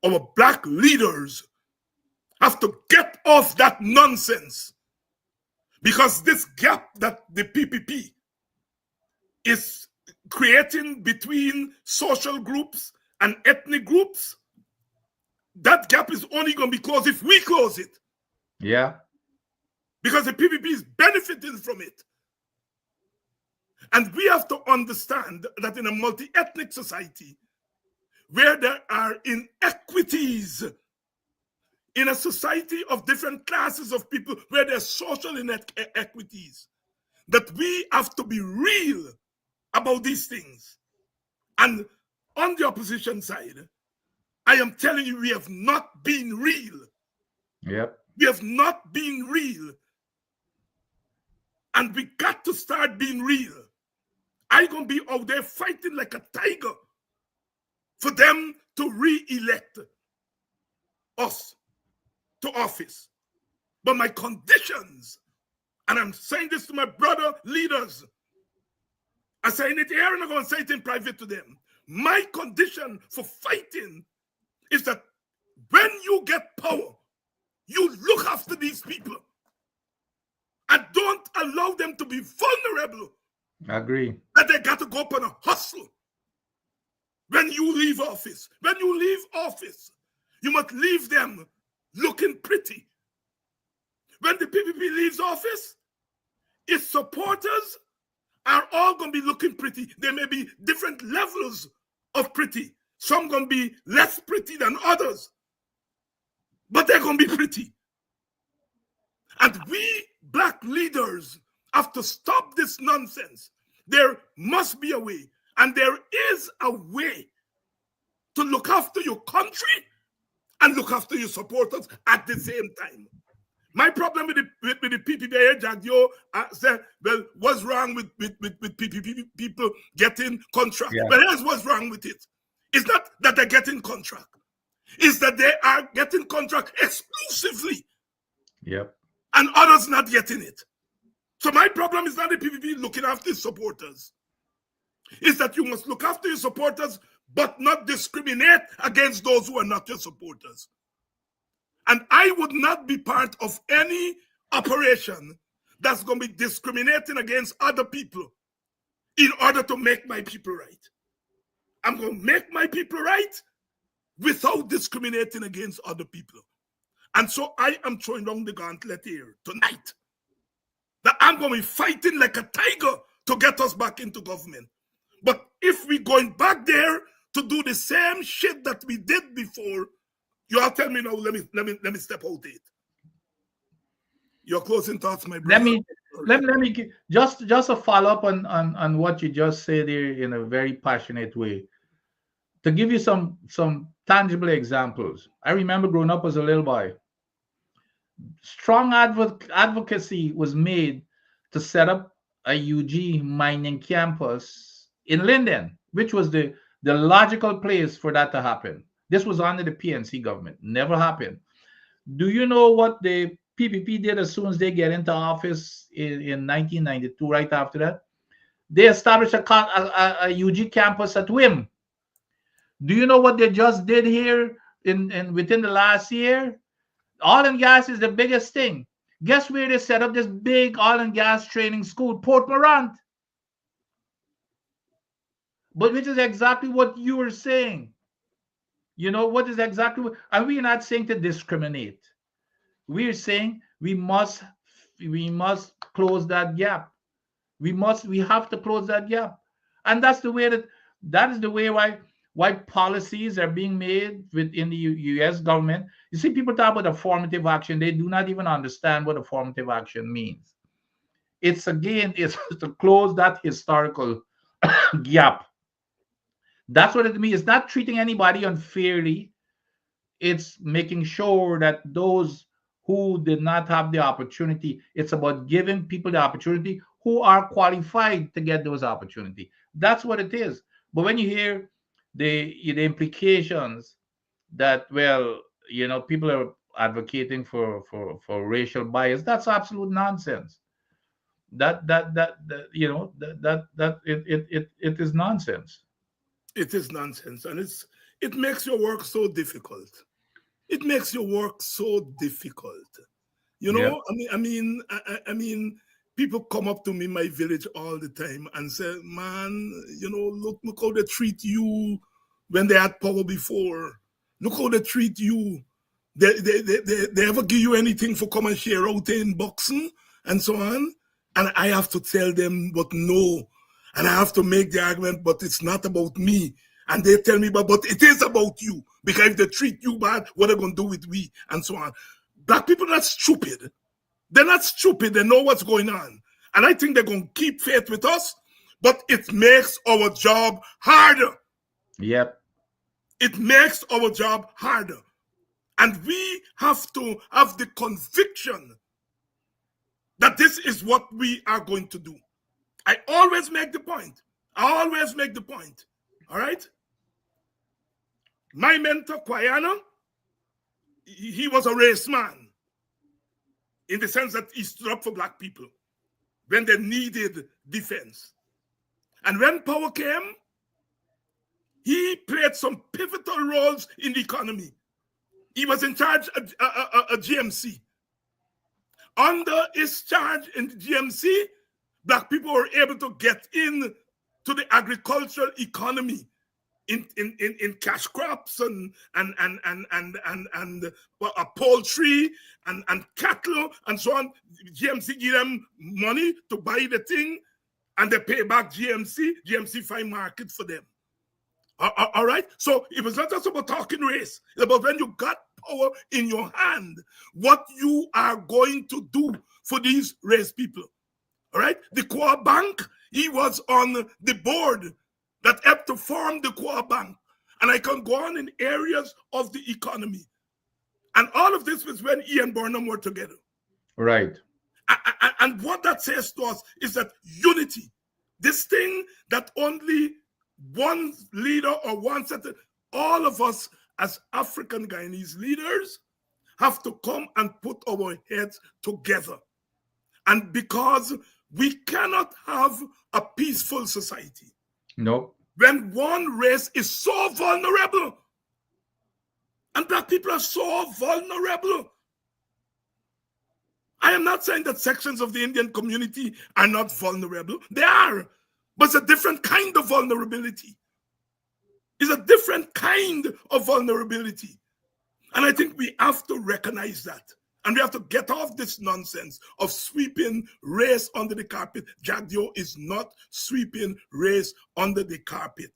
our black leaders have to get off that nonsense. Because this gap that the PPP is creating between social groups and ethnic groups, that gap is only going to be closed if we close it. Yeah. Because the PPP is benefiting from it. And we have to understand that in a multi-ethnic society, where there are inequities, in a society of different classes of people, where there are social inequities, that we have to be real about these things. And on the opposition side, I am telling you, we have not been real. Yep. We have not been real. And we got to start being real. I'm going to be out there fighting like a tiger for them to re-elect us to office. But my conditions, and I'm saying this to my brother leaders, I'm saying it here and I'm going to say it in private to them. My condition for fighting is that when you get power, you look after these people and don't allow them to be vulnerable. I agree. That they got to go up on a hustle when you leave office. When you leave office, you must leave them looking pretty. When the PPP leaves office, its supporters are all going to be looking pretty. There may be different levels of pretty. Some going to be less pretty than others. But they're going to be pretty. And we black leaders have to stop this nonsense. There must be a way. And there is a way to look after your country and look after your supporters at the same time. My problem with the PPP, Jagdio said, well, what's wrong with PPP people getting contract? Yeah. But here's what's wrong with it. It's not that they're getting contract. It's that they are getting contract exclusively. Yep. And others not getting it. So my problem is not the PPP looking after its supporters. It's that you must look after your supporters, but not discriminate against those who are not your supporters. And I would not be part of any operation that's going to be discriminating against other people in order to make my people right. I'm going to make my people right without discriminating against other people. And so I am throwing down the gauntlet here tonight. That I'm going to be fighting like a tiger to get us back into government. But if we're going back there to do the same shit that we did before, you all tell me now, let me step out it. Your closing thoughts, my brother. Let me just a follow-up on what you just said here in a very passionate way. To give you some tangible examples. I remember growing up as a little boy. Strong advocacy was made to set up a UG mining campus in Linden, which was the logical place for that to happen. This was under the PNC government. Never happened. Do you know what the PPP did as soon as they get into office in 1992, right after that? They established a UG campus at WIM. Do you know what they just did here within the last year? Oil and gas is the biggest thing. Guess where they set up this big oil and gas training school? Port Morant. But which is exactly what you were saying. You know, what is exactly what, and we're not saying to discriminate. We're saying we must close that gap. We have to close that gap. And that's the way that is the way why policies are being made within the US government. You see, people talk about affirmative action. They do not even understand what affirmative action means. It's to close that historical gap. That's what it means. It's not treating anybody unfairly. It's making sure that those who did not have the opportunity, it's about giving people the opportunity who are qualified to get those opportunities. That's what it is. But when you hear the implications that, well, you know, people are advocating for racial bias, that's absolute nonsense. It is nonsense. It is nonsense, and it makes your work so difficult. It makes your work so difficult. You know, yeah. I mean, people come up to me in my village all the time and say, man, you know, look how they treat you when they had power before. Look how they treat you. They ever give you anything for come and share out in boxing and so on? And I have to tell them, but no. And I have to make the argument, but it's not about me. And they tell me, but it is about you. Because if they treat you bad, what are they going to do with we? And so on. Black people are not stupid. They're not stupid. They know what's going on. And I think they're going to keep faith with us, but it makes our job harder. Yep. It makes our job harder. And we have to have the conviction that this is what we are going to do. I always make the point. All right? My mentor, Kwayana, he was a race man in the sense that he stood up for black people when they needed defense. And when power came, he played some pivotal roles in the economy. He was in charge of a GMC. Under his charge in the GMC, black people were able to get in to the agricultural economy in cash crops and poultry and cattle and so on. GMC give them money to buy the thing, and they pay back GMC. GMC find market for them. All right? So it was not just about talking race. It's about when you got power in your hand, what you are going to do for these race people. All right? The Kwa Bank, he was on the board that helped to form the Kwa Bank. And I can go on in areas of the economy. And all of this was when Ian Burnham were together. Right. And what that says to us is that unity, this thing that only one leader or one set, all of us as African Guyanese leaders have to come and put our heads together. And because we cannot have a peaceful society. No. When one race is so vulnerable. And black people are so vulnerable. I am not saying that sections of the Indian community are not vulnerable. They are. But it's a different kind of vulnerability. It's a different kind of vulnerability. And I think we have to recognize that. And we have to get off this nonsense of sweeping race under the carpet. Jagdeo is not sweeping race under the carpet.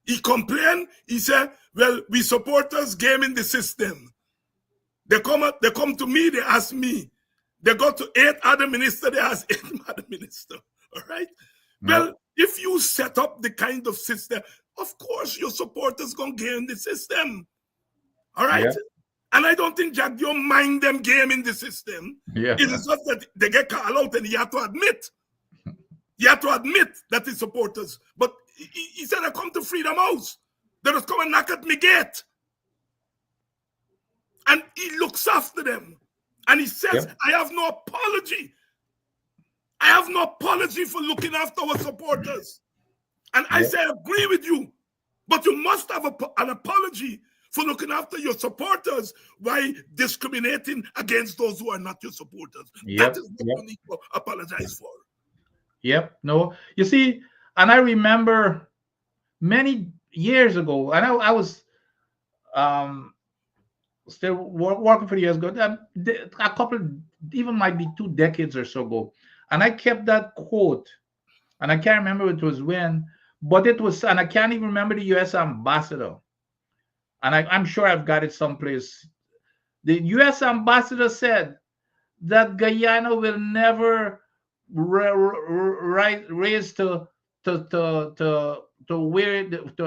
He complained, he said, well, we supporters gaming the system. They come to me, they ask me. They go to 8 other ministers, they ask 8 other ministers. All right? No. Well, if you set up the kind of system, of course your supporters going to game the system. All right? Yeah. And I don't think Jagdeo mind them gaming the system. Yeah. It is just that they get called out and he had to admit. He had to admit that his supporters. But he said, I come to Freedom House. They just come and knock at me gate. And he looks after them. And he says, I have no apology. I have no apology for looking after our supporters. And I say, I agree with you. But you must have an apology for looking after your supporters by discriminating against those who are not your supporters. That is what you need to apologize for. Yep. No. You see, and I remember many years ago, and I was still working for years ago, a couple, even might be 2 decades or so ago, and I kept that quote, and I can't remember it was when, but it was, and I can't even remember the U.S. ambassador, and I'm sure I've got it someplace. The U.S. ambassador said that Guyana will never raise to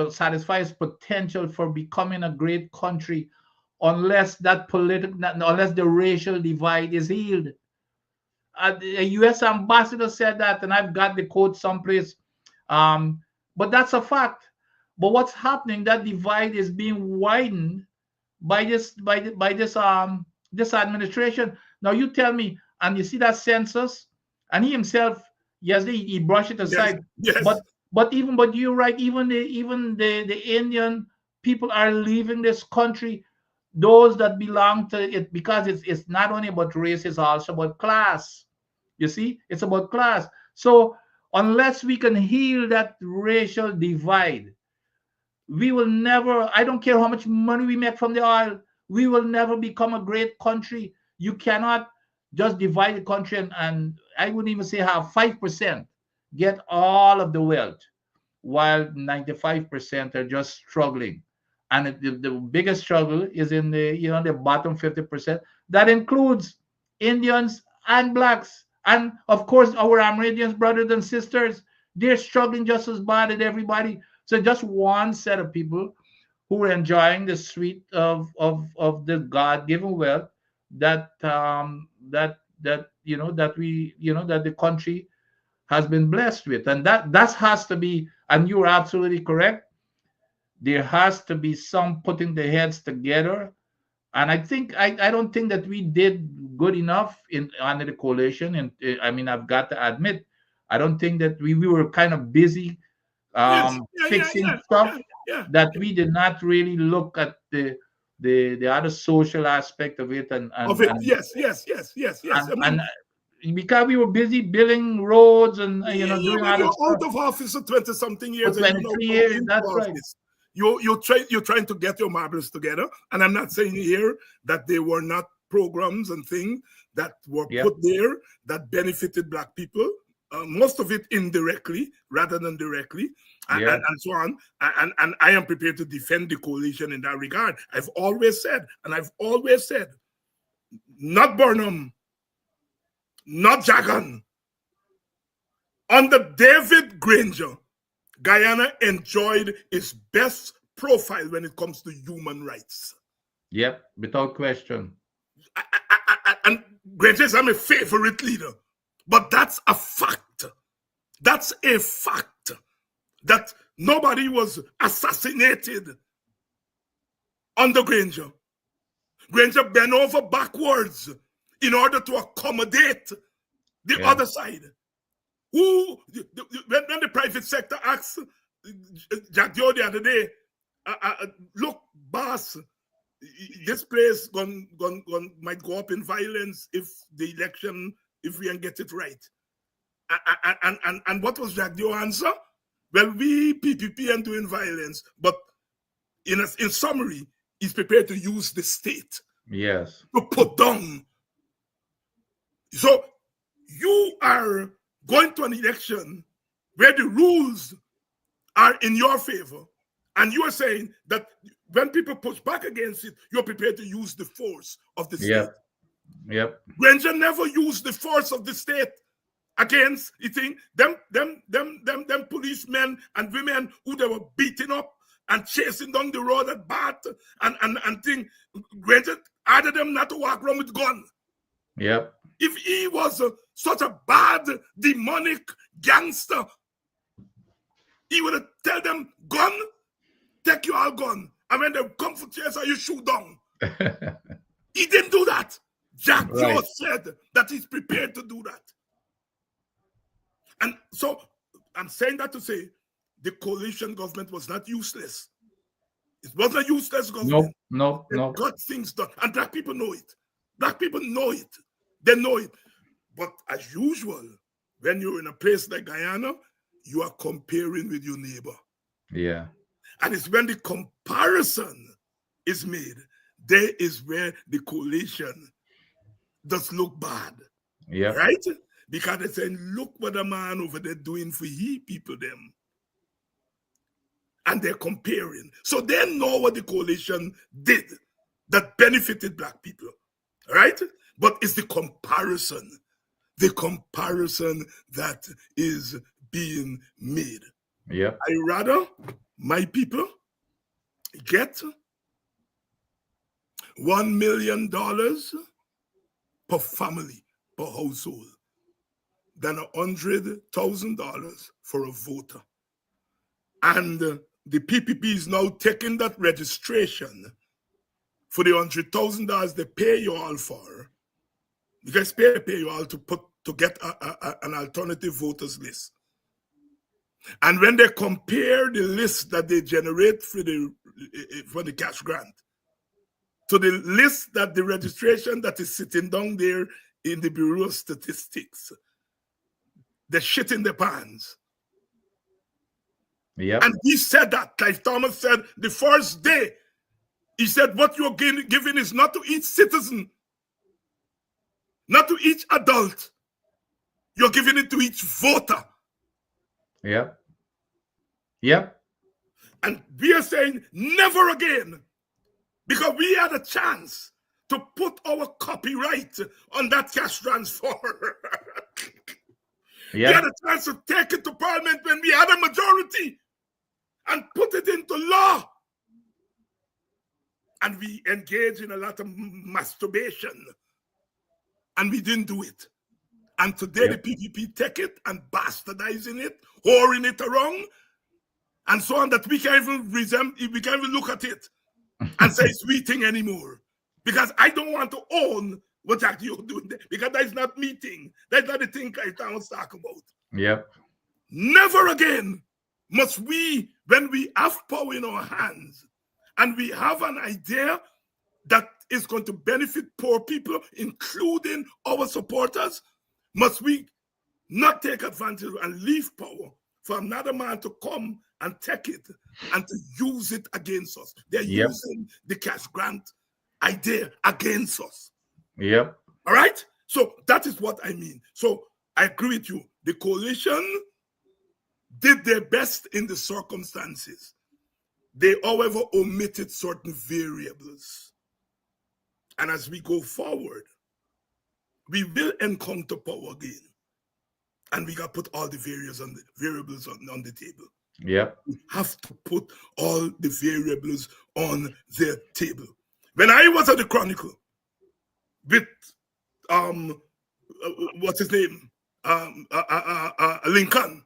satisfy its potential for becoming a great country unless unless the racial divide is healed. A U.S. ambassador said that, and I've got the quote someplace. But that's a fact. But what's happening? That divide is being widened by this administration. Now you tell me, and you see that census, and he himself, yes, he brushed it aside. Yes. But you're right. Even the Indian people are leaving this country. Those that belong to it, because it's not only about race, it's also about class. You see, it's about class. So unless we can heal that racial divide, we will never, I don't care how much money we make from the oil, we will never become a great country. You cannot just divide the country and I wouldn't even say have 5% get all of the wealth, while 95% are just struggling. And the biggest struggle is in the bottom 50%. That includes Indians and blacks. And of course, our Amerindians, brothers and sisters, they're struggling just as bad as everybody. So just one set of people who are enjoying the sweet of the God-given wealth that the country has been blessed with. And that has to be, and you're absolutely correct, there has to be some putting the heads together. And I think I don't think that we did good enough under the coalition. And I mean, I've got to admit, I don't think that we were kind of busy fixing stuff that we did not really look at the other social aspect of it. Yes. And because we were busy building roads and doing other stuff. Out of office for 20-something years. For 23 years, that's right. You're trying to get your marbles together, and I'm not saying here that there were not programs and things that were put there that benefited black people. Most of it indirectly rather than directly, and so on. And I am prepared to defend the coalition in that regard. I've always said, not Burnham, not Jagan. Under David Granger, Guyana enjoyed its best profile when it comes to human rights. Yep, without question. And Granger is my favorite leader. But that's a fact. That's a fact that nobody was assassinated under Granger. Granger bent over backwards in order to accommodate the other side. When the private sector asked Jagdeo the other day, look, boss, this place might go up in violence if we can get it right. And what was your answer? Well, we PPP and doing violence, but in summary, he's prepared to use the state Yes. to put down. So you are going to an election where the rules are in your favor, and you are saying that when people push back against it, you're prepared to use the force of the state. Yep. Granger never used the force of the state against them policemen and women who they were beating up and chasing down the road at Bath and thing. Granger ordered them not to walk around with gun. Yep. If he was such a bad demonic gangster, he would have tell them, gun, take your all gun. And when they come for chase, you shoot down. He didn't do that. Jack Joe said that he's prepared to do that. And so I'm saying that to say the coalition government was not useless. It wasn't a useless government. No. They got things done. And black people know it. Black people know it. They know it. But as usual, when you're in a place like Guyana, you are comparing with your neighbor. Yeah. And it's when the comparison is made, there is where the coalition does look bad. Yeah. Right? Because they're saying, look what the man over there doing for ye people them. And they're comparing. So they know what the coalition did that benefited black people. Right? But it's the comparison that is being made. Yeah. I rather my people get $1 million per family, per household, than $100,000 for a voter. And the PPP is now taking that registration for the $100,000 they pay you all for. You guys pay you all to get an alternative voters list. And when they compare the list that they generate for the cash grant to the list that the registration that is sitting down there in the Bureau of Statistics, they're shit in their pants. Yep. And he said that, Clive Thomas said the first day, he said, what you're giving is not to each citizen, not to each adult. You're giving it to each voter. Yep. Yep. And we are saying never again, because we had a chance to put our copyright on that cash transfer. We had a chance to take it to Parliament when we had a majority and put it into law. And we engaged in a lot of masturbation. And we didn't do it. And today the PPP take it and bastardizing it, whoring it around, and so on, that we can't even look at it and say it's we thing anymore. Because I don't want to own what you're doing there, because that is not me thing. That's not the thing I was talking about. Yep. Never again must we, when we have power in our hands and we have an idea that is going to benefit poor people, including our supporters, must we not take advantage and leave power for another man to come and take it and to use it against us. They're using the cash grant idea against us. Yep. All right? So that is what I mean. So I agree with you. The coalition did their best in the circumstances. They, however, omitted certain variables. And as we go forward, we will encounter power again. And we got to put all the variables on the table. Yep. We have to put all the variables on the table. When I was at the Chronicle with what's his name? Lincoln.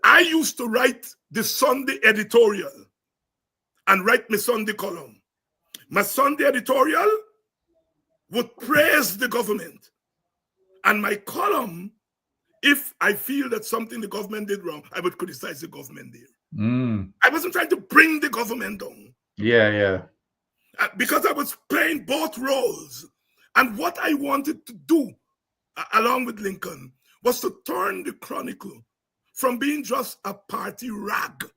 I used to write the Sunday editorial and write my Sunday column. My Sunday editorial would praise the government. And my column, if I feel that something the government did wrong, I would criticize the government there. I wasn't trying to bring the government down. Yeah. Because I was playing both roles. And what I wanted to do, along with Lincoln, was to turn the Chronicle from being just a party rag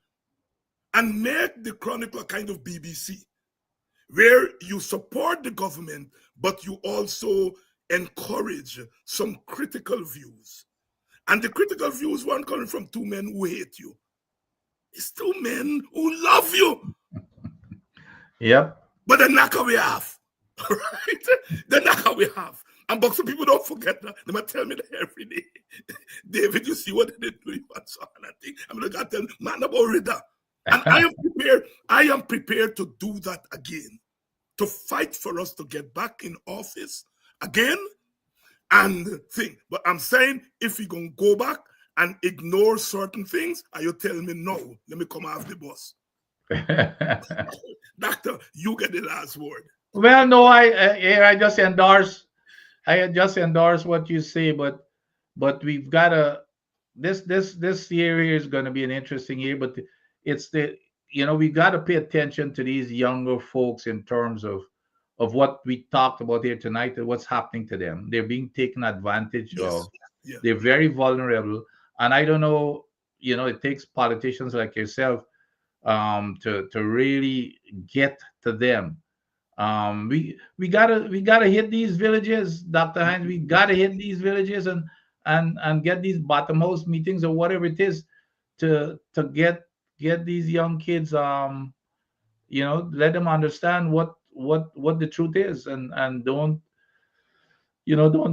and make the Chronicle a kind of BBC, where you support the government, but you also encourage some critical views. And the critical views weren't coming from two men who hate you. It's two men who love you. Yep. But the knocker we have, right? The knocker we have. And but some people don't forget that. They might tell me that every day. David, you see what they did to you and so on. I think I'm gonna tell them, man, about Rida. And I am prepared to do that again. To fight for us to get back in office again and think. But I'm saying if we gonna go back and ignore certain things, are you telling me no? Let me come off the bus. Doctor, you get the last word. Well, no, I just endorse what you say, but we've got to this year is going to be an interesting year, but it's we got to pay attention to these younger folks in terms of what we talked about here tonight and what's happening to them. They're being taken advantage of. Yeah. They're very vulnerable, and I don't know. It takes politicians like yourself to really get to them. We gotta hit these villages, Dr. Hines. We gotta hit these villages and get these bottom house meetings or whatever it is to get these young kids let them understand what the truth is and don't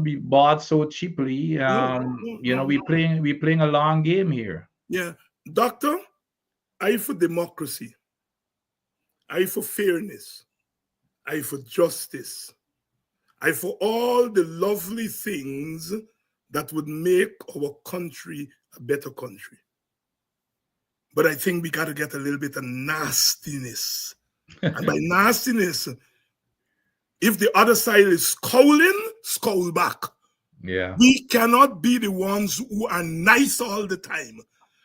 be bought so cheaply. We playing a long game here. Yeah, doctor, I for democracy, I for fairness, I for justice, I for all the lovely things that would make our country a better country. But I think we got to get a little bit of nastiness. And by nastiness, if the other side is scowling, scowl back. Yeah. We cannot be the ones who are nice all the time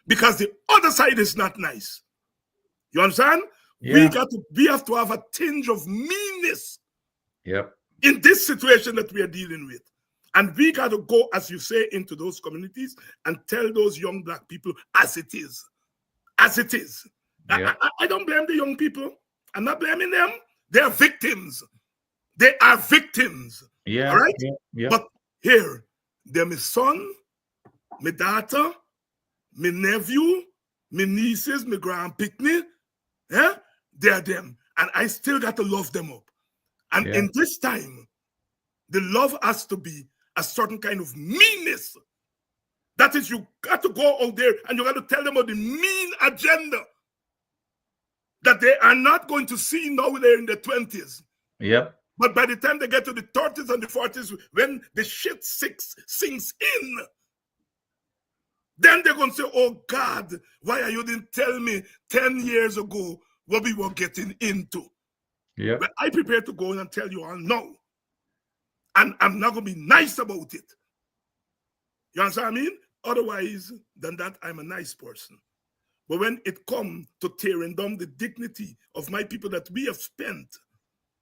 because the other side is not nice. You understand? Yeah. We have to have a tinge of meanness. Yep. In this situation that we are dealing with. And we got to go, as you say, into those communities and tell those young black people as it is. As it is. Yep. I don't blame the young people. I'm not blaming them. They are victims. They are victims. Yeah. All right? Yeah. But here, they're my son, my daughter, my nephew, my nieces, my grand picnic. Yeah? They're them. And I still got to love them up. And in this time, the love has to be a certain kind of meanness. That is, you got to go out there and you got to tell them about the mean agenda that they are not going to see now they're in their 20s. Yep. But by the time they get to the 30s and the 40s, when the shit sinks in, then they're going to say, oh God, why are you didn't tell me 10 years ago what we were getting into? Yeah. But I prepared to go in and tell you all no. And I'm not going to be nice about it. You understand what I mean? Otherwise than that, I'm a nice person. But when it comes to tearing down the dignity of my people that we have spent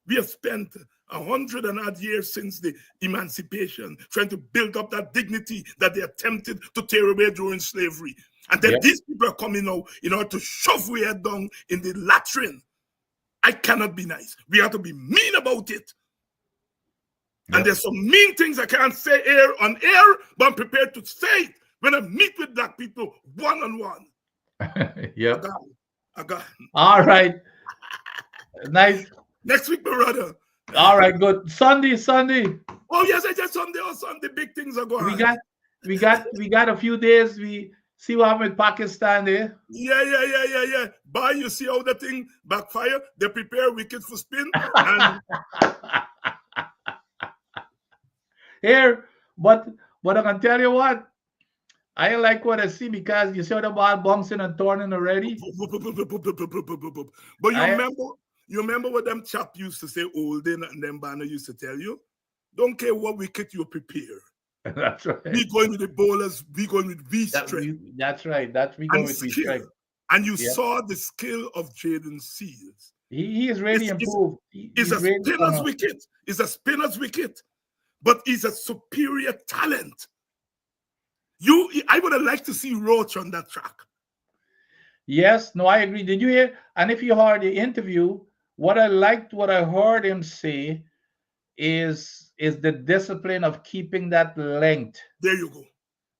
100 and odd years since the emancipation, trying to build up that dignity that they attempted to tear away during slavery. And then these people are coming now in order to shove we head down in the latrine. I cannot be nice. We have to be mean about it. And there's some mean things I can't say here on air, but I'm prepared to say it when I meet with black people one-on-one. Yep. I got it. All right. Nice. Next week, my brother. All right, good. Sunday. Oh yes, I just Sunday. On Sunday, big things are going on. We got a few days. We see what happened with Pakistan there. Yeah. But you see how the thing backfire? They prepare wicket for spin. And here, but I can tell you what, I like what I see because you saw the ball bouncing and turning already. But you remember what them chap used to say, Olden and them Banner used to tell you? Don't care what wicket you prepare. That's right. We going with the bowlers, we going with strength. That's right. We go with strength. And you saw the skill of Jaden Seals. He is really improved. He's a He's really spinner's wicket. He's a spinner's wicket, but he's a superior talent. I would have liked to see Roach on that track. Yes, no, I agree. Did you hear? And if you heard the interview, what I heard him say is the discipline of keeping that length. There you go.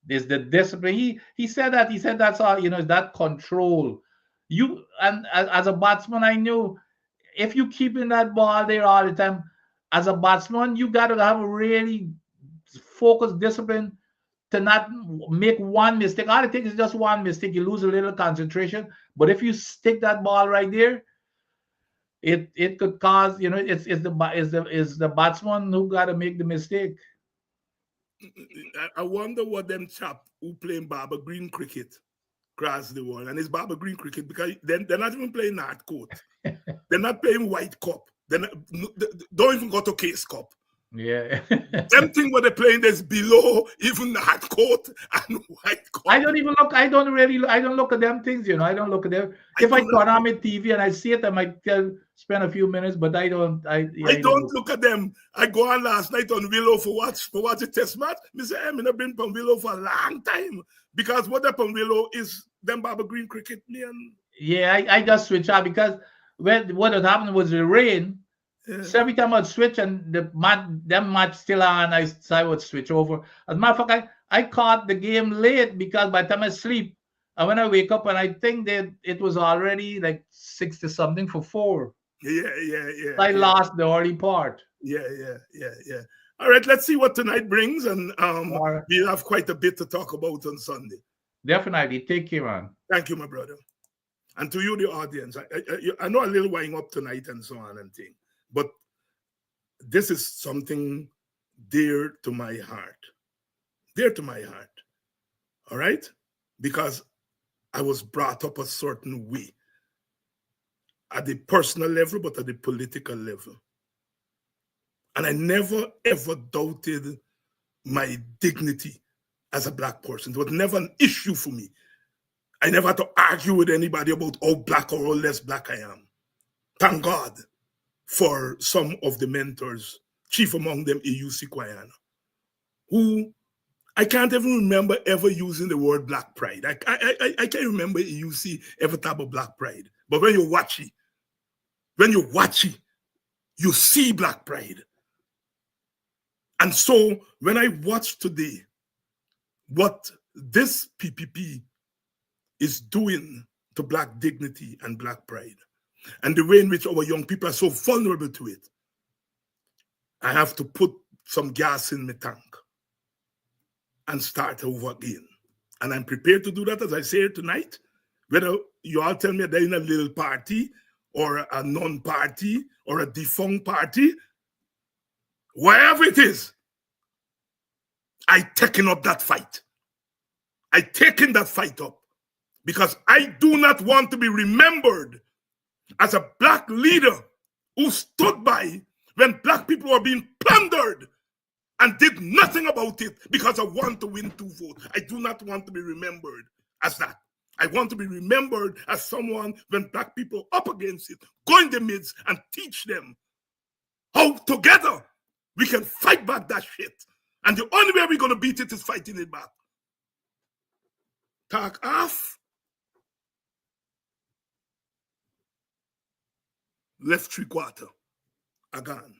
Is the discipline. He said that's all, is that control. You and as a batsman, I knew if you keeping that ball there all the time, as a batsman, you got to have a really focused discipline to not make one mistake. All it takes is just one mistake. You lose a little concentration. But if you stick that ball right there, it could cause, it's the batsman who got to make the mistake. I wonder what them chap who playing Barber Green cricket cross the world, and it's Barber Green cricket because they're not even playing hard court. They're not playing white cup. They don't even go to case cup. Yeah. Them thing what they're playing is below even hard court and white cup. I don't look at them things, I don't look at them. If I turn on my TV and I see it, I might spend a few minutes, but I don't look at them. I go on last night on Willow for watch a test match. Mr. I've been from Willow for a long time because what happened on Willow is them Barber Green cricket. Yeah, I just switch out because what had happened was the rain. Yeah. So every time I'd switch and them match still on, so I would switch over. As a matter of fact, I caught the game late because by the time I sleep, and when I wake up, and I think that it was already like 60 something for 4. Yeah. I lost the early part. Yeah. All right, let's see what tonight brings, and we'll have quite a bit to talk about on Sunday. Definitely. Take care, man. Thank you, my brother. And to you, the audience, I know a little winding up tonight and so on and things. But this is something dear to my heart. Dear to my heart. All right? Because I was brought up a certain way. At the personal level, but at the political level. And I never, ever doubted my dignity as a black person. It was never an issue for me. I never had to argue with anybody about how black or how less black I am. Thank God for some of the mentors, chief among them A.U.C. Kwayana, who I can't even remember ever using the word black pride. I can't remember A.U.C. ever talk about black pride. But when you watch it, you see black pride. And so when I watch today what this PPP is doing to black dignity and black pride, and the way in which our young people are so vulnerable to it, I have to put some gas in my tank and start over again. And I'm prepared to do that, as I say tonight. Whether you all tell me they're in a little party or a non-party or a defunct party, wherever it is, I taken up that fight. I taken that fight up because I do not want to be remembered as a black leader who stood by when black people were being plundered and did nothing about it because I want to win 2 votes. I do not want to be remembered as that. I want to be remembered as someone when black people up against it, go in the midst and teach them how together we can fight back that shit. And the only way we're going to beat it is fighting it back. Talk off. Left 3/4. Again.